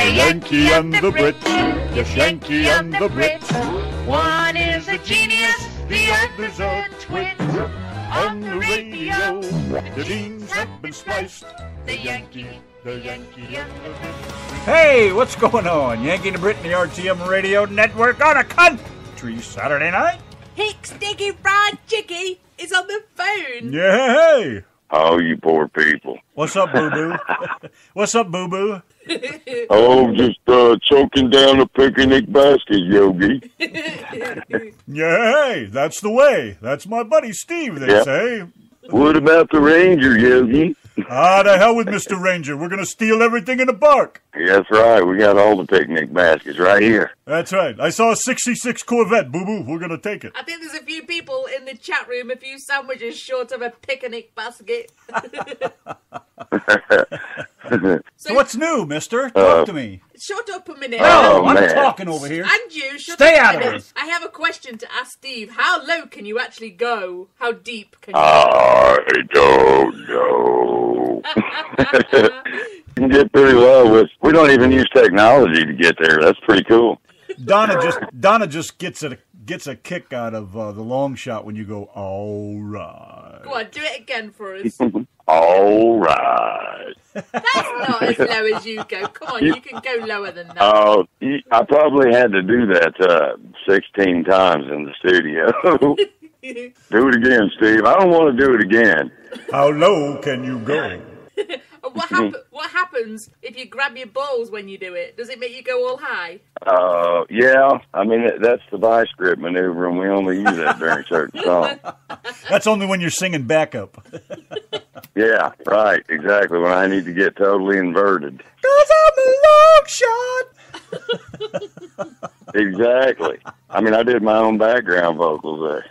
The Yankee and the Brit. Yes, Yankee and the Brit. One is a genius, the other's a twit. On the radio, the beans have been spliced. The Yankee and the Brit. Hey, what's going on? Yankee and the Brit and the RTM Radio Network on a country Saturday night. Hick Sticky Fried Chicky is on the phone. Yeah, hey. Oh, you poor people. What's up, boo-boo? What's up, boo-boo? Oh, just choking down a picnic basket, Yogi. Yeah, hey, that's the way. That's my buddy Steve, they say. What about the Ranger, Yogi? Ah, the hell with Mr. Ranger. We're going to steal everything in the park. Yeah, that's right. We got all the picnic baskets right here. That's right. I saw a 66 Corvette, boo-boo. We're going to take it. I think there's a few people in the chat room, a few sandwiches short of a picnic basket. So what's new, mister? Talk to me. Shut up a minute. Oh, I'm man. talking over here. And you, shut Stay up out a of minute. it. I have a question to ask Steve. How low can you actually go? How deep can you I don't know. You can get pretty low. We don't even use technology to get there. That's pretty cool. Donna just gets a kick out of the long shot when you go, all right. Go on, do it again for us. All right. That's not as low as you go. Come on, you can go lower than that. Oh, I probably had to do that 16 times in the studio. Do it again, Steve. I don't want to do it again. How low can you go? What happens if you grab your balls when you do it? Does it make you go all high? Yeah. I mean, that's the vice grip maneuver, and we only use that during certain songs. That's only when you're singing backup. Yeah, right. Exactly. When I need to get totally inverted. 'Cause I'm a long shot. Exactly. I mean, I did my own background vocals there.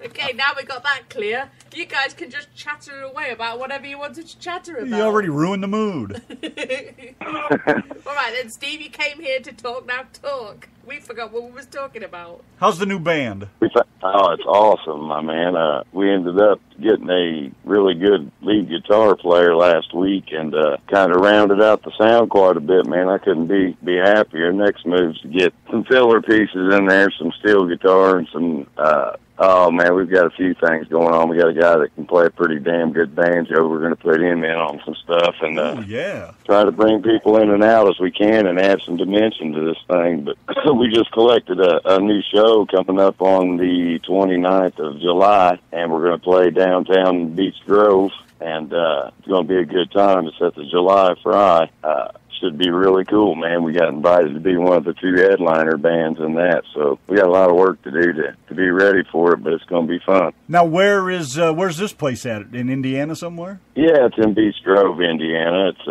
Okay, now we got that clear. You guys can just chatter away about whatever you wanted to chatter about. You already ruined the mood. All right, then, Steve, you came here to talk. Now talk. We forgot what we was talking about. How's the new band? Oh, it's awesome, my man. We ended up getting a really good lead guitar player last week and kind of rounded out the sound quite a bit, man. I couldn't be happier. Next move's to get some filler pieces in there, some steel guitar and some... oh, man, we've got a few things going on. We got a guy that can play a pretty damn good banjo. We're going to put him in on some stuff and try to bring people in and out as we can and add some dimension to this thing. But we just collected a new show coming up on the 29th of July, and we're going to play downtown Beach Grove, and it's going to be a good time. It's at the July Fry. Should be really cool, man. We got invited to be one of the two headliner bands in that, so we got a lot of work to do to be ready for it, but it's going to be fun. Now, where's this place at? In Indiana somewhere? Yeah, it's in Beach Grove, Indiana. It's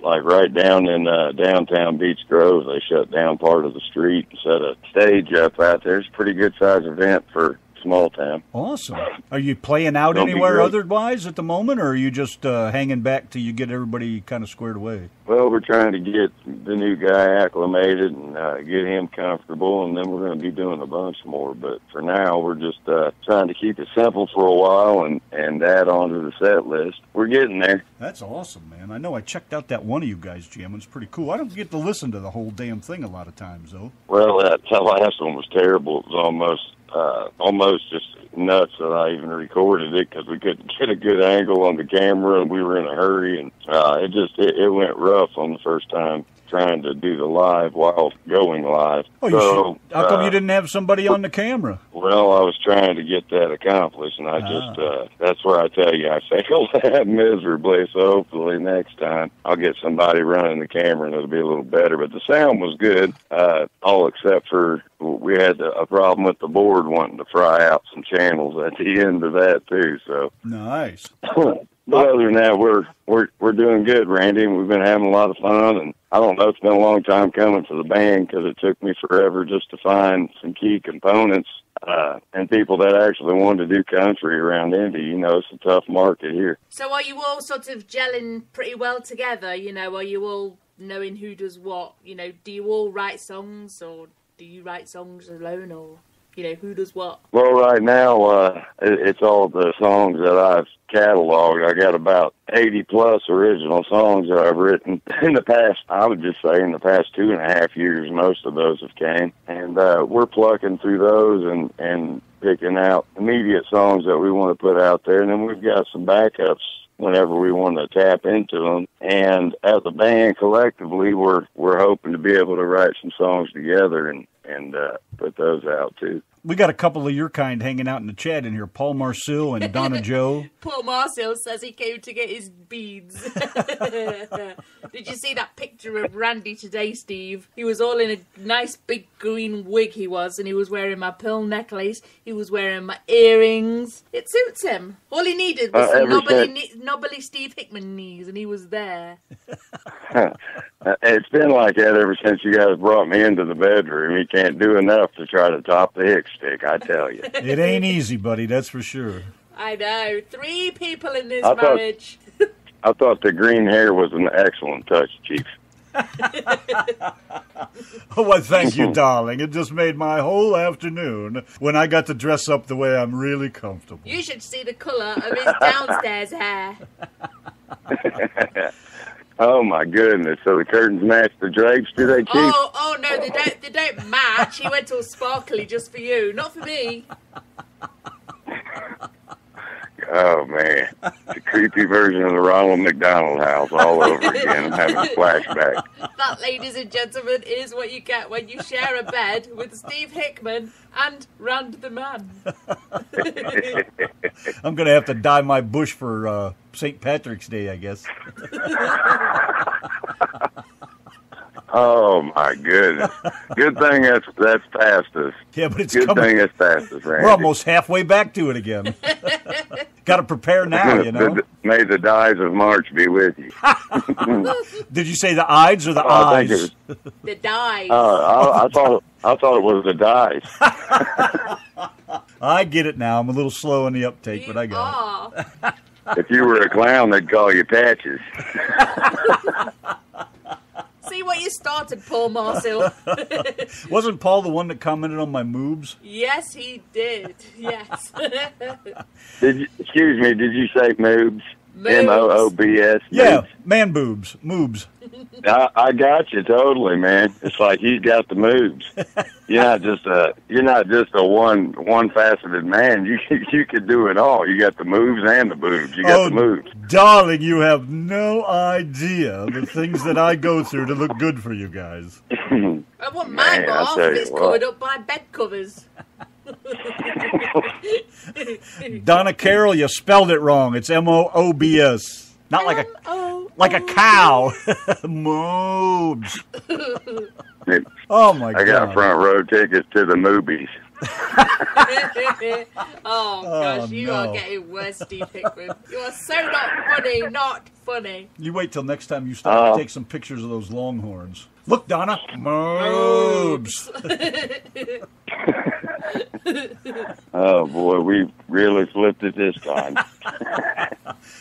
like right down in downtown Beach Grove. They shut down part of the street and set a stage up out there. It's a pretty good-sized event for small town. Awesome. Are you playing out anywhere otherwise at the moment, or are you just hanging back till you get everybody kind of squared away? Well, we're trying to get the new guy acclimated and get him comfortable, and then we're going to be doing a bunch more. But for now, we're just trying to keep it simple for a while and add on to the set list. We're getting there. That's awesome, man. I know I checked out that one of you guys jam. It's pretty cool. I don't get to listen to the whole damn thing a lot of times, though. Well, that last one was terrible. It was almost just nuts that I even recorded it because we couldn't get a good angle on the camera and we were in a hurry, and it went rough on the first time trying to do the live while going live. Oh, how come you didn't have somebody on the camera? Well, I was trying to get that accomplished, and I just, that's where I tell you I failed miserably, so hopefully next time I'll get somebody running the camera and it'll be a little better. But the sound was good, all except for we had a problem with the board wanting to fry out some channels at the end of that, too, so. Nice. But other than that, we're doing good, Randy, and we've been having a lot of fun, and I don't know, it's been a long time coming for the band because it took me forever just to find some key components and people that actually wanted to do country around Indy. You know, it's a tough market here. So are you all sort of gelling pretty well together? You know, are you all knowing who does what? You know, do you all write songs, or do you write songs alone, or...? who does what? Well, right now, it's all the songs that I've cataloged. I got about 80-plus original songs that I've written in the past. I would just say in the past 2.5 years, most of those have came. And we're plucking through those and picking out immediate songs that we want to put out there. And then we've got some backups whenever we want to tap into them. And as a band, collectively, we're hoping to be able to write some songs together and put those out, too. We got a couple of your kind hanging out in the chat in here. Paul Marcel and Donna Joe. Paul Marcel says he came to get his beads. Did you see that picture of Randy today, Steve? He was all in a nice big green wig, he was, and he was wearing my pearl necklace. He was wearing my earrings. It suits him. All he needed was some knobbly Steve Hickman knees, and he was there. It's been like that ever since you guys brought me into the bedroom. He can't do enough to try to top the hick stick, I tell you. It ain't easy, buddy, that's for sure. I know. 3 people in this marriage. I thought the green hair was an excellent touch, Chief. Oh, well, thank you, darling. It just made my whole afternoon when I got to dress up the way I'm really comfortable. You should see the colour of his downstairs hair. Oh, my goodness. So the curtains match the drapes, do they, Chief? Oh no, they don't match. He went all sparkly just for you, not for me. Oh, man. The creepy version of the Ronald McDonald House all over again. I'm having a flashback. That, ladies and gentlemen, is what you get when you share a bed with Steve Hickman and Rand the Man. I'm going to have to dye my bush for St. Patrick's Day, I guess. Oh, my goodness. Good thing that's past us. Yeah, but it's Good coming. thing it's past us, Randy. We're almost halfway back to it again. Got to prepare now, you know. May the dyes of March be with you. Did you say the Ides or the eyes? The dyes. I thought it was the dyes. I get it now. I'm a little slow in the uptake, but I got it. If you were a clown, they'd call you Patches. See what you started, Paul Marcel. Wasn't Paul the one that commented on my moobs? Yes, he did. Yes. Excuse me, did you say moobs? Moobs. M-O-O-B-S? Yeah, man boobs. Moobs. I got you totally, man. It's like he's got the moves. You're not just a one faceted man. You could do it all. You got the moves and the boobs. You got the moves. Darling, you have no idea the things that I go through to look good for you guys. I want my bath. It's covered up by bed covers. Donna Carroll, you spelled it wrong. It's M-O-O-B-S. Not like a cow. Moobs. Oh, my God. I got front row tickets to the movies. Oh, gosh, you are getting worse, Steve Hickman. You are so not funny. You wait till next time you stop and take some pictures of those longhorns. Look, Donna. Moobs. Oh, boy, we really flipped it this time.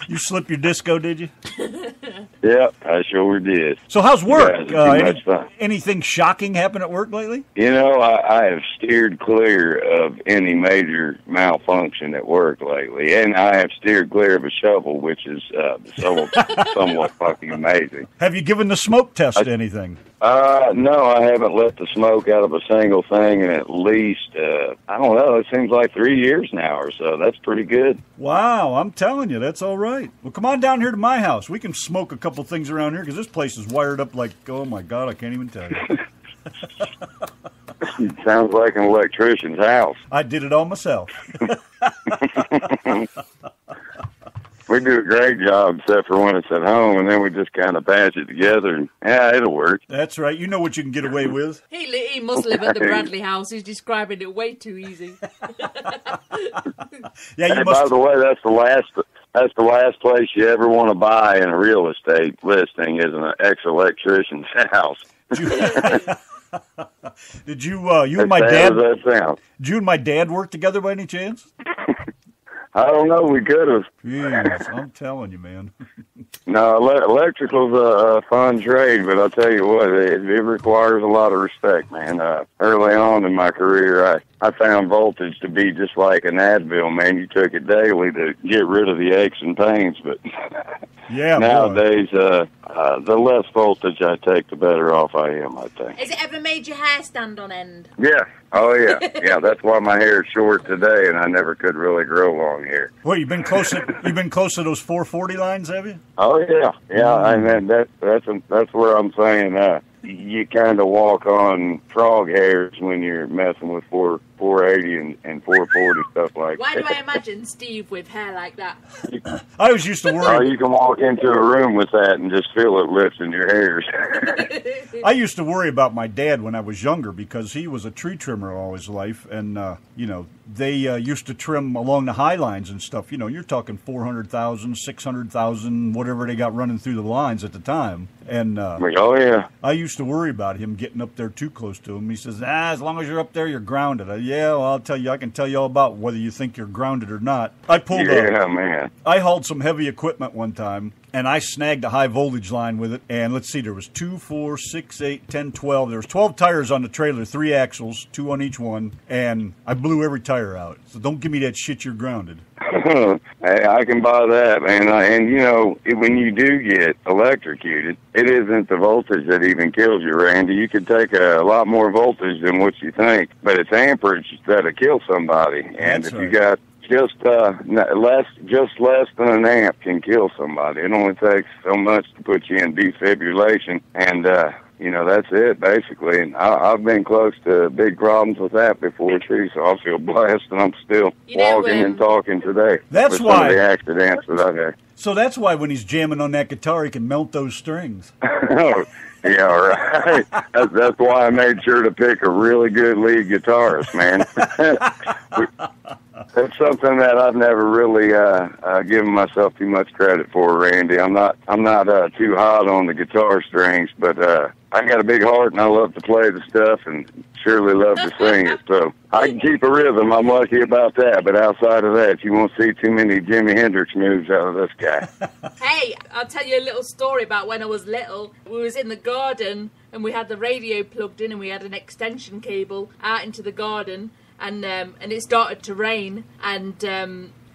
You slipped your disco, did you? Yep, I sure did. So how's work? Fun. Anything shocking happen at work lately? You know, I have steered clear of any major malfunction at work lately, and I have steered clear of a shovel, which is somewhat fucking amazing. Have you given the smoke test to anything? No, I haven't let the smoke out of a single thing in at least, I don't know, it seems like 3 years now or so. That's pretty good. Wow, I'm telling you, that's all right. Well, come on down here to my house. We can smoke a couple things around here because this place is wired up like, oh my God, I can't even tell you. Sounds like an electrician's house. I did it all myself. We do a great job, except for when it's at home, and then we just kind of patch it together, and yeah, it'll work. That's right. You know what you can get away with. He must live at the Bradley house. He's describing it way too easy. Yeah, you must. By the way, that's the last place you ever want to buy in a real estate listing is an ex-electrician's house. Did you and my dad? Did you and my dad work together by any chance? I don't know. We could have. Jeez, I'm telling you, man. No, electrical's a fun trade, but I'll tell you what, it requires a lot of respect, man. Early on in my career, I found voltage to be just like an Advil, man. You took it daily to get rid of the aches and pains, but Yeah, nowadays, the less voltage I take, the better off I am, I think. Has it ever made your hair stand on end? Yeah. Oh, yeah. Yeah, that's why my hair is short today, and I never could really grow long hair. Well, you've been close to those 440 lines, have you? Oh, yeah. Yeah, and that's where I'm saying you kind of walk on frog hairs when you're messing with 480 and 440, stuff like Why that. do I imagine Steve with hair like that? I always used to Oh, worry. you can walk into a room with that and just feel it lifting your hairs. I used to worry about my dad when I was younger because he was a tree trimmer all his life, and they used to trim along the high lines and stuff. You're talking 400,000, 600,000, whatever they got running through the lines at the time. And Oh, yeah. I used to worry about him getting up there too close to him. He says, as long as you're up there, you're grounded. Yeah, well, I can tell you all about whether you think you're grounded or not. Yeah, man. I hauled some heavy equipment one time, and I snagged a high voltage line with it. And let's see, there was 2, 4, 6, 8, 10, 12. There was 12 tires on the trailer, 3 axles, 2 on each one, and I blew every tire out. So don't give me that shit, you're grounded. Hey, I can buy that, man. When you do get electrocuted, it isn't the voltage that even kills you, Randy. You could take a lot more voltage than what you think, but it's amperage that'll kill somebody. And That's if right. you got less than an amp can kill somebody. It only takes so much to put you in defibrillation, and that's it basically. And I've been close to big problems with that before too, so I feel blessed, and I'm still walking and talking today. That's with why. some of the accidents that I've had. So that's why when he's jamming on that guitar, he can melt those strings. Yeah, right. That's why I made sure to pick a really good lead guitarist, man. That's something that I've never really given myself too much credit for, Randy. I'm not too hot on the guitar strings, but I got a big heart and I love to play the stuff and surely love to sing it. So I can keep a rhythm. I'm lucky about that. But outside of that, you won't see too many Jimi Hendrix moves out of this guy. Hey, I'll tell you a little story about when I was little. We was in the garden and we had the radio plugged in and we had an extension cable out into the garden, and it started to rain, and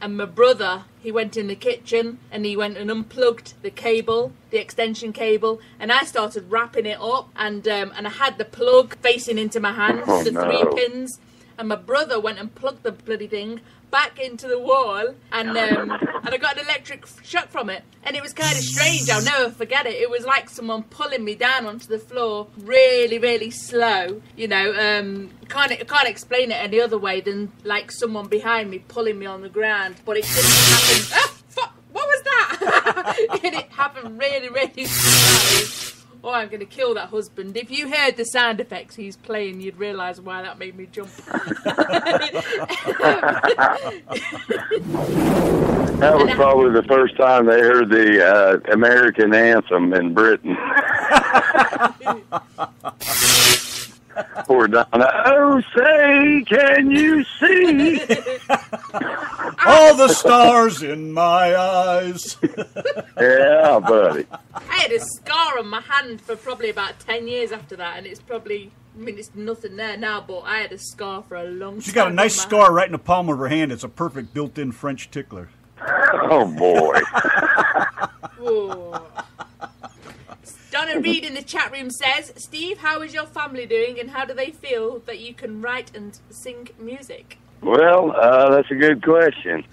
my brother, he went in the kitchen and he went and unplugged the cable, the extension cable, and I started wrapping it up, and I had the plug facing into my hand, Oh, the no. 3 pins, and my brother went and plugged the bloody thing back into the wall, and I got an electric shock from it, and it was kind of strange. I'll never forget it. It was like someone pulling me down onto the floor, really, really slow. Can't explain it any other way than like someone behind me pulling me on the ground. But it didn't happen. Ah, fuck! What was that? And it happened really, really slow. Oh, I'm going to kill that husband. If you heard the sound effects he's playing, you'd realise why that made me jump. That was probably the first time they heard the American anthem in Britain. Poor Donna. Oh, say, can you see? All the stars in my eyes. Yeah, buddy. I had a scar on my hand for probably about 10 years after that, and it's probably, it's nothing there now, but I had a scar for a long time. She's got a nice on my scar right in the palm of her hand. It's a perfect built-in French tickler. Oh, boy. Whoa. Donna Reed in the chat room says, Steve, how is your family doing, and how do they feel that you can write and sing music? Well, that's a good question.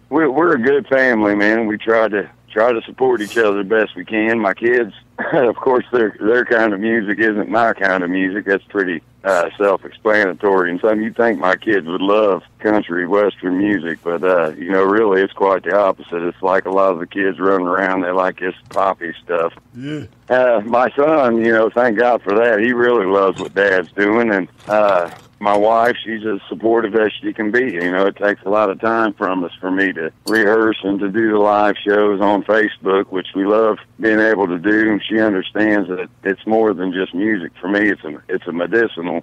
We're a good family, man. We try to support each other the best we can. My kids, of course, their kind of music isn't my kind of music. That's pretty self-explanatory. And some, you'd think my kids would love country western music, but really, it's quite the opposite. It's like a lot of the kids running around, they like this poppy stuff. Yeah. My son, thank God for that. He really loves what Dad's doing, and my wife, she's as supportive as she can be. It takes a lot of time from us for me to rehearse and to do the live shows on Facebook, which we love being able to do. And she understands that it's more than just music. For me, it's a medicinal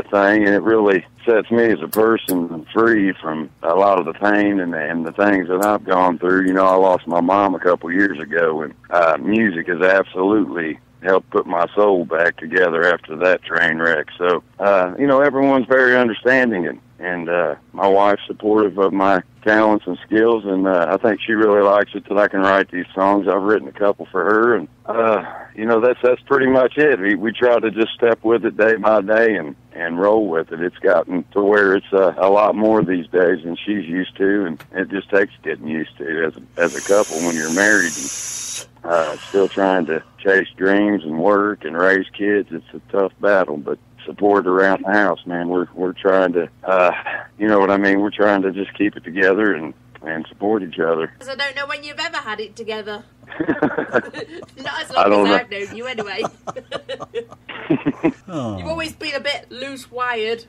thing, and it really sets me as a person free from a lot of the pain and the things that I've gone through. I lost my mom a couple years ago, and music has absolutely helped put my soul back together after that train wreck. So, everyone's very understanding, and my wife's supportive of my talents and skills, and I think she really likes it that I can write these songs. I've written a couple for her, and that's pretty much it. We try to just step with it day by day and roll with it. It's gotten to where it's a lot more these days than she's used to, and it just takes getting used to as a couple when you're married and still trying to chase dreams and work and raise kids. It's a tough battle, but support around the house, man. We're trying to, We're trying to just keep it together and support each other. Because I don't know when you've ever had it together. Not as long as I've known you, anyway. You've always been a bit loose-wired.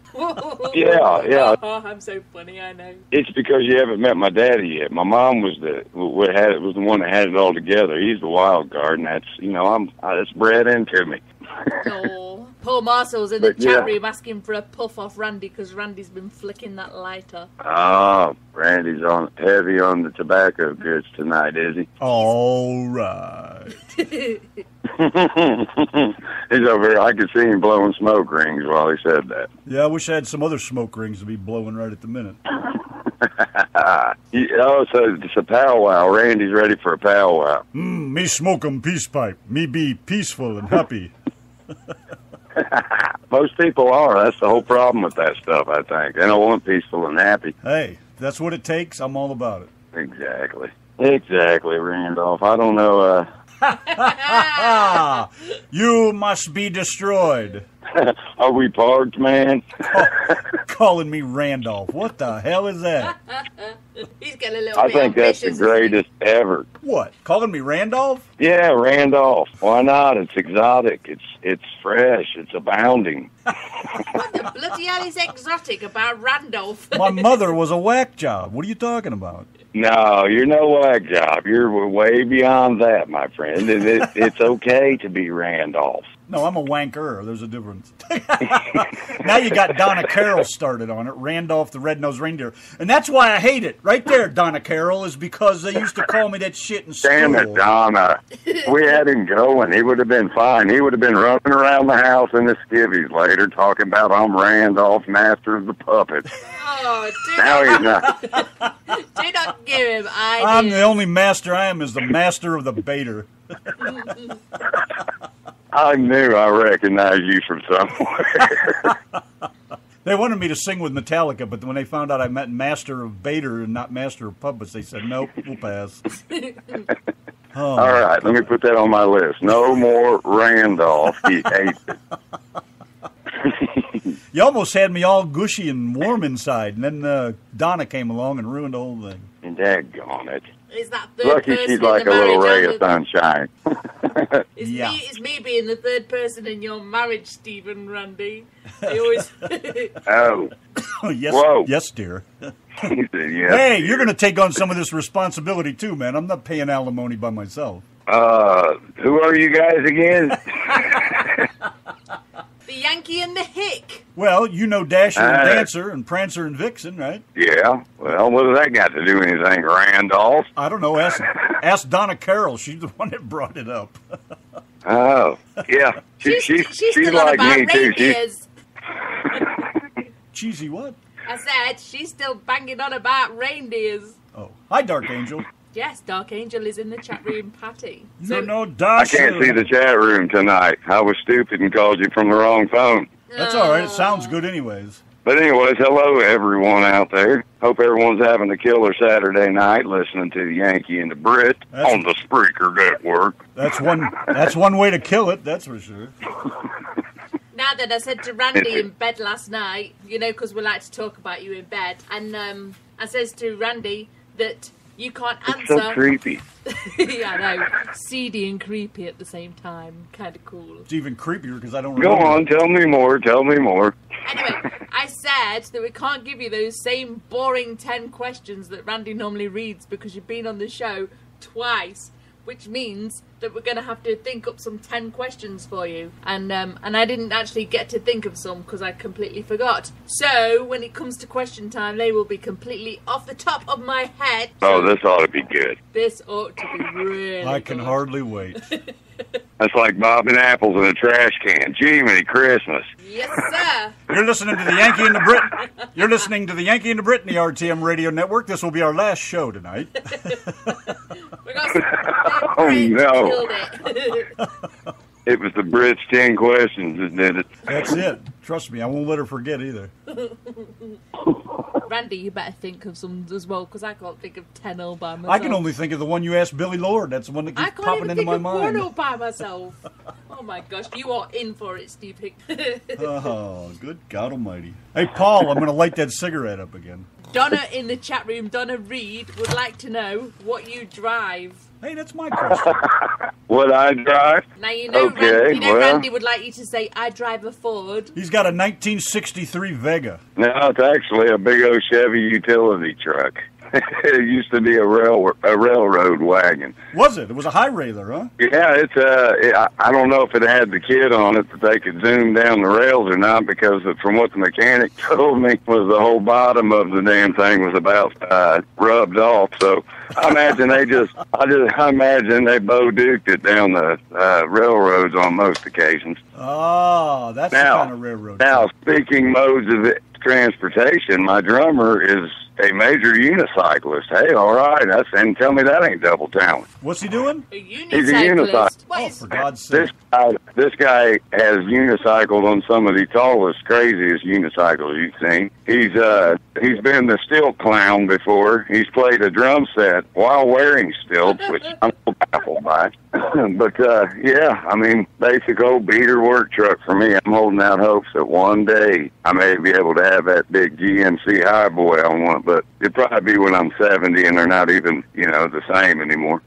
Yeah. Oh, I'm so funny, I know. It's because you haven't met my daddy yet. My mom was the one that had it all together. He's the wild card, and that's bred into me. Oh, Paul Marshall's in the chat room asking for a puff off Randy because Randy's been flicking that lighter. Oh, Randy's heavy on the tobacco goods tonight, is he? All right. He's over here. I could see him blowing smoke rings while he said that. Yeah, I wish I had some other smoke rings to be blowing right at the minute. So it's a powwow. Randy's ready for a powwow. Me smoke 'em peace pipe. Me be peaceful and happy. Most people are. That's the whole problem with that stuff, I think. They don't want peaceful and happy. Hey, if that's what it takes, I'm all about it. Exactly, Randolph. I don't know. You must be destroyed. Are we parked, man? Calling me Randolph. What the hell is that? He's getting a little I bit think that's the ambitious, greatest ever. What? Calling me Randolph? Yeah, Randolph. Why not? It's exotic. It's fresh. It's abounding. What the bloody hell is exotic about Randolph? My mother was a whack job. What are you talking about? No, you're no whack job. You're way beyond that, my friend. It's okay to be Randolph. No, I'm a wanker. There's a difference. Now you got Donna Carroll started on it, Randolph the Red-Nosed Reindeer. And that's why I hate it. Right there, Donna Carroll, is because they used to call me that shit in school. Damn it, Donna. We had him going. He would have been fine. He would have been running around the house in the skivvies later talking about I'm Randolph, master of the puppets. Oh, Now he's not. do not give him ideas. I'm the only master I am is the master of the baiter. I knew I recognized you from somewhere. They wanted me to sing with Metallica, but when they found out I meant master of baiter and not master of puppets, they said, nope, we'll pass. All right, let me put that on my list. No more Randolph. He hates it. You almost had me all gushy and warm inside, and then Donna came along and ruined the whole thing. Daggone it. Is that third Lucky person she's in like the a little marriage ray of sunshine. Yeah. Is me being the third person in your marriage, Stephen Randy? They always... Oh. Yes, Whoa. yes, dear. He said, yes, Hey, dear. you're going to take on some of this responsibility too, man. I'm not paying alimony by myself. Who are you guys again? The Yankee and the Hick. Well, you know Dasher and Dancer and Prancer and Vixen, right? Yeah. Well, what does that got to do with anything, Randolph? I don't know. Ask Donna Carroll. She's the one that brought it up. Oh, yeah. She's still like on me, about too. reindeers. Cheesy what? I said she's still banging on about reindeers. Oh, hi, Dark Angel. Yes, Dark Angel is in the chat room, Patty. You're no I Dasher. can't see the chat room tonight. I was stupid and called you from the wrong phone. That's all right. It sounds good anyways. But anyways, hello everyone out there. Hope everyone's having a killer Saturday night listening to Yankee and the Brit on the Spreaker Network. That's one way to kill it, that's for sure. Now then, I said to Randy in bed last night, because we like to talk about you in bed, and I says to Randy that you can't answer. So creepy. Yeah, I know. Seedy and creepy at the same time. Kind of cool. It's even creepier because I don't Go remember. on, tell me more. Anyway, I said that we can't give you those same boring 10 questions that Randy normally reads because you've been on the show twice. which means that we're going to have to think up some 10 questions for you. And I didn't actually get to think of some because I completely forgot. So when it comes to question time, they will be completely off the top of my head. Oh, this ought to be good. This ought to be really I can good. hardly wait. That's like bobbing apples in a trash can. Jiminy Christmas. Yes, sir. You're listening to the Yankee and the Brit. You're listening to the Yankee and the Brit in the RTM Radio Network. This will be our last show tonight. We got some Oh, Brit no. killed it. It was the Brits' 10 questions that did it. That's it. Trust me, I won't let her forget either. Randy, you better think of some as well, because I can't think of 10 all by myself. I can only think of the one you asked Billy Lord. That's the one that I keeps can't popping even into think my of mind. one all by myself. Oh my gosh, you are in for it, Steve Hickman. Oh, good God almighty. Hey, Paul, I'm going to light that cigarette up again. Donna in the chat room, Donna Reed, would like to know what you drive. Hey, that's my question. What I drive? Now, you know, Okay, well. Randy would like you to say, I drive a Ford. He's got a 1963 Vega. No, it's actually a big old Chevy utility truck. It used to be a railroad wagon. Was it? It was a high railer, huh? Yeah, I don't know if it had the kit on it that they could zoom down the rails or not, because from what the mechanic told me was the whole bottom of the damn thing was about rubbed off. So I imagine I imagine they Bo Duked it down the railroads on most occasions. Oh, that's the kind of railroad. Now, speaking modes of transportation, my drummer is a major unicyclist. Hey, all right, and tell me that ain't double talent. What's he doing? A unicyclist. He's a unicyclist. What Oh, is for God's sake. This guy has unicycled on some of the tallest, craziest unicycles you've seen. He's been the stilt clown before. He's played a drum set while wearing stilts, which I'm baffled by. But yeah, I mean, basic old beater work truck for me. I'm holding out hopes that one day I may be able to have that big GMC Highboy I want, but it'll probably be when I'm 70 and they're not even, the same anymore.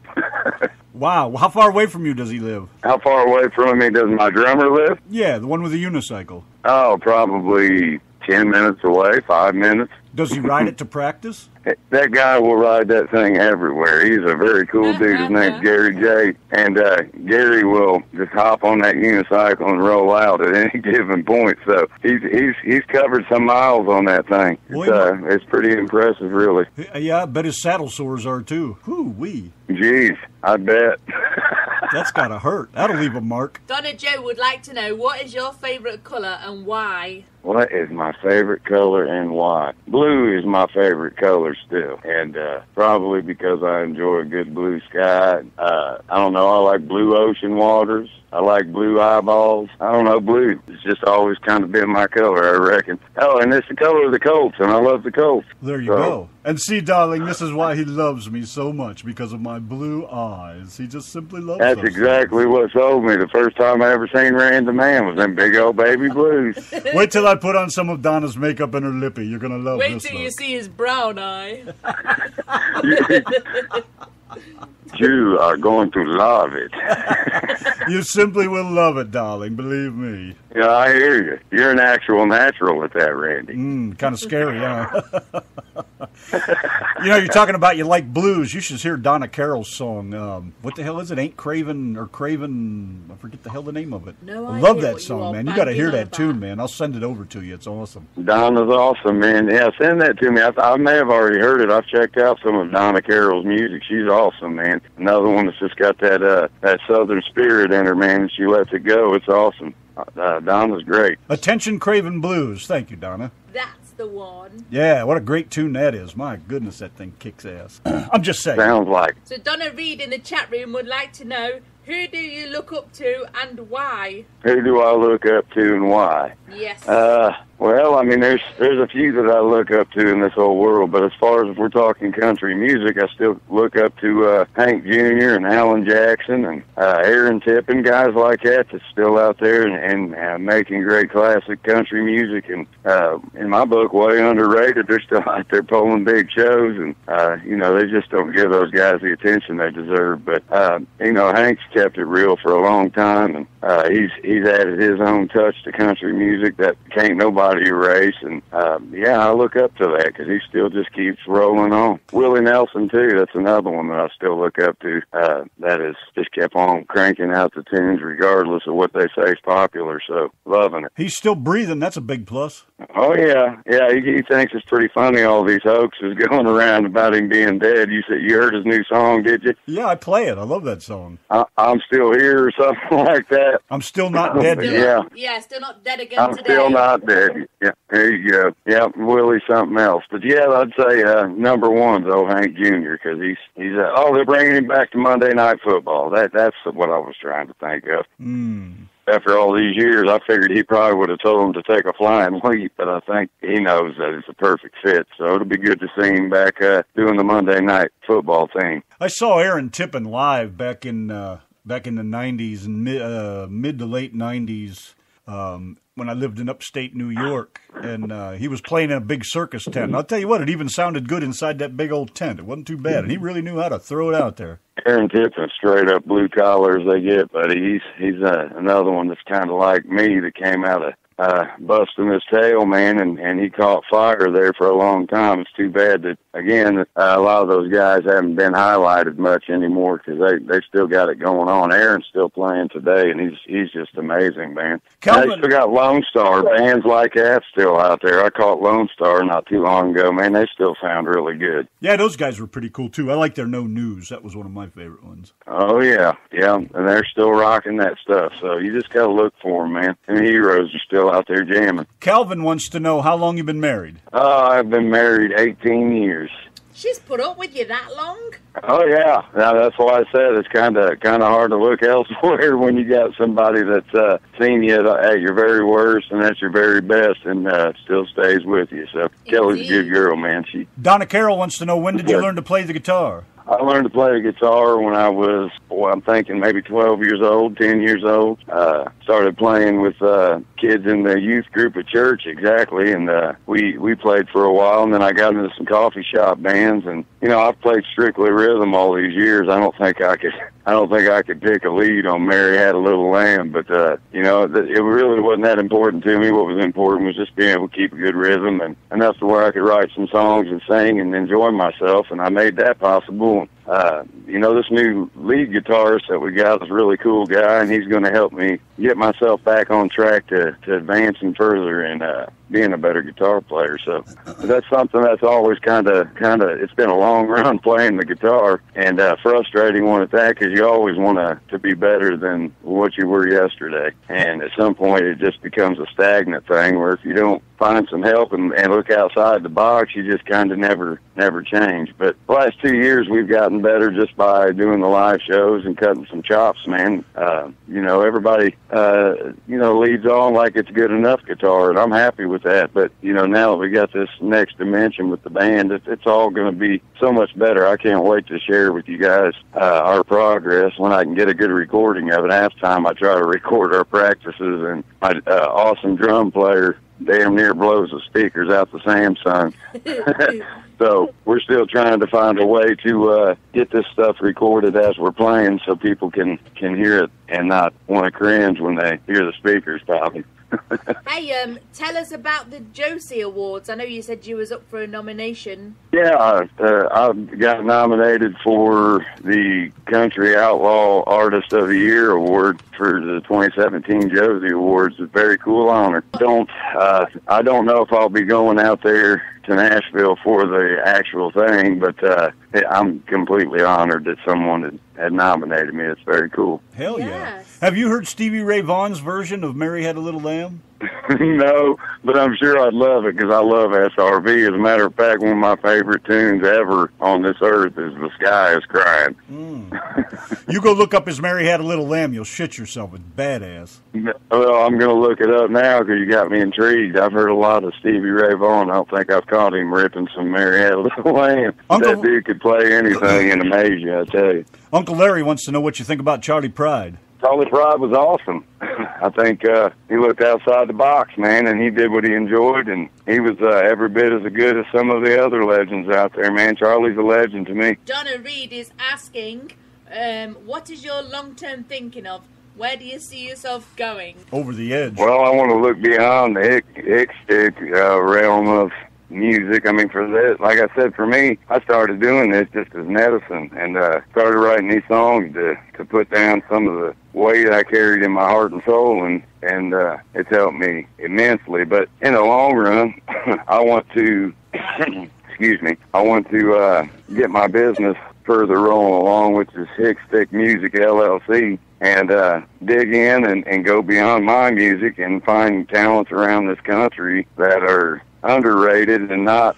Wow. Well, how far away from you does he live? How far away from me does my drummer live? Yeah, the one with the unicycle. Oh, probably 10 minutes away, 5 minutes. Does he ride it to practice? That guy will ride that thing everywhere. He's a very cool dude. His name's Gary J. And Gary will just hop on that unicycle and roll out at any given point. So he's covered some miles on that thing. It's pretty impressive, really. Yeah, I bet his saddle sores are too. Whoo-wee. Jeez, I bet. That's gotta hurt. That'll leave a mark. Donna Joe would like to know, what is your favourite colour and why? What is my favorite color and why? Blue is my favorite color still, and probably because I enjoy a good blue sky. I don't know, I like blue ocean waters. I like blue eyeballs. I don't know, blue. It's just always kind of been my color, I reckon. Oh, and it's the color of the Colts, and I love the Colts. There you go. And see, darling, this is why he loves me so much, because of my blue eyes. He just simply loves That's exactly what sold me. The first time I ever seen Random Man was them big old baby blues. Wait till I put on some of Donna's makeup in her lippy. You're going to love Wait this till look. you see his brown eye. You are going to love it. You simply will love it, darling. Believe me. Yeah, I hear you. You're an actual natural at that, Randy. Kind of scary, huh? You're talking about you like blues. You should hear Donna Carroll's song. What the hell is it? Ain't Craven or Craven? I forget the hell the name of it. No I idea love that what you song, are man. You got to hear banging that on tune, about. man. I'll send it over to you. It's awesome. Donna's awesome, man. Yeah, send that to me. I may have already heard it. I've checked out some of Donna Carroll's music. She's awesome, man. Another one that's just got that southern spirit in her, man. She lets it go. It's awesome. Donna's great. Attention, Craven Blues. Thank you, Donna. That's the one. Yeah, what a great tune that is. My goodness, that thing kicks ass. I'm just saying. Sounds like. So Donna Reed in the chat room would like to know, who do you look up to and why? Who do I look up to and why? Yes. Well, I mean, there's a few that I look up to in this whole world, but as far as if we're talking country music, I still look up to Hank Jr. and Alan Jackson and Aaron Tippin, guys like that that's still out there and making great classic country music. And in my book, way underrated. They're still out there pulling big shows, and they just don't give those guys the attention they deserve. But Hank's kept it real for a long time, and he's added his own touch to country music. music that can't nobody erase. And, yeah, I look up to that because he still just keeps rolling on. Willie Nelson, too, that's another one that I still look up to. That has just kept on cranking out the tunes regardless of what they say is popular. So, loving it. He's still breathing. That's a big plus. Oh, yeah. Yeah, he thinks it's pretty funny, all these hoaxes going around about him being dead. You said you heard his new song, did you? Yeah, I play it. I love that song. I'm Still Here or something like that. I'm still not dead. Yeah, still not dead again I'm today. still not dead. Yeah, there you go. Yeah, Willie's something else. But, yeah, I'd say number one's old Hank Jr. because he's they're bringing him back to Monday Night Football. That's what I was trying to think of. After all these years, I figured he probably would have told him to take a flying leap, but I think he knows that it's a perfect fit. So it'll be good to see him back doing the Monday Night Football thing. I saw Aaron Tippin live back in the 90s and mid to late 90s when I lived in upstate New York, and he was playing in a big circus tent. And I'll tell you what, it even sounded good inside that big old tent. It wasn't too bad, and he really knew how to throw it out there. Aaron Tippin, straight up blue collar as they get, buddy. He's another one that's kind of like me that came out of busting his tail, man, and he caught fire there for a long time. It's too bad that, again, a lot of those guys haven't been highlighted much anymore because they still got it going on. Aaron's still playing today, and he's just amazing, man. They still got Lone Star, bands like that still out there. I caught Lone Star not too long ago, man. They still sound really good. Yeah, those guys were pretty cool, too. I like their No News. That was one of my favorite ones. Oh, yeah, and they're still rocking that stuff, so you just got to look for them, man. And the heroes are still out there jamming. Calvin wants to know how long you've been married. I've been married 18 years. She's put up with you that long? Oh, yeah. Now, that's why I said it's kind of hard to look elsewhere when you got somebody that's seen you at your very worst and at your very best and still stays with you. So Kelly's a good girl, man. Donna Carroll wants to know, when did you learn to play the guitar? I learned to play the guitar when I was, I'm thinking maybe 12 years old, 10 years old. Started playing with kids in the youth group at church, exactly, and we played for a while, and then I got into some coffee shop bands, and, I've played strictly rhythm all these years. I don't think I could pick a lead on Mary Had a Little Lamb, but, it really wasn't that important to me. What was important was just being able to keep a good rhythm and enough to where I could write some songs and sing and enjoy myself, and I made that possible. This new lead guitarist that we got is a really cool guy, and he's going to help me get myself back on track to advancing further and being a better guitar player. So that's something that's always kind of it's been a long run playing the guitar, and frustrating one at that, because you always want to be better than what you were yesterday. And at some point it just becomes a stagnant thing where if you don't find some help and look outside the box, you just kind of never change. But the last 2 years we've gotten better just by doing the live shows and cutting some chops, man. Everybody leads on like it's good enough guitar, and I'm happy with that. But now that we got this next dimension with the band, it's all going to be so much better. I can't wait to share with you guys our progress when I can get a good recording of it. Half time I try to record our practices, and my awesome drum player damn near blows the speakers out the Samsung. So we're still trying to find a way to get this stuff recorded as we're playing so people can hear it and not want to cringe when they hear the speakers popping. Hey, tell us about the Josie Awards. I know you said you was up for a nomination. Yeah, I got nominated for the Country Outlaw Artist of the Year Award for the 2017 Josie Awards. It's a very cool honor. I don't know if I'll be going out there to Nashville for the actual thing, but I'm completely honored that someone had nominated me. It's very cool. Hell yeah. Yes. Have you heard Stevie Ray Vaughan's version of Mary Had a Little Lamb? No, but I'm sure I'd love it because I love SRV. As a matter of fact, one of my favorite tunes ever on this earth is The Sky is Crying. You go look up his Mary Had a Little Lamb, you'll shit yourself. It's badass. Well, I'm going to look it up now because you got me intrigued. I've heard a lot of Stevie Ray Vaughan. I don't think I've caught him ripping some Mary Had a Little Lamb. That dude could play anything and amaze you, I tell you. Uncle Larry wants to know what you think about Charlie Pride. Charlie Pride was awesome. I think he looked outside the box, man, and he did what he enjoyed, and he was every bit as good as some of the other legends out there, man. Charlie's a legend to me. Donna Reed is asking, what is your long-term thinking of Where do you see yourself going? Over the edge. Well, I want to look beyond the hick stick realm of music. I mean, for this, like I said, for me, I started doing this just as medicine, and started writing these songs to put down some of the weight I carried in my heart and soul, and it's helped me immensely. But in the long run, I want to, excuse me, I want to get my business further rolling along, which is Hick Stick Music LLC, and dig in and go beyond my music and find talents around this country that are underrated and not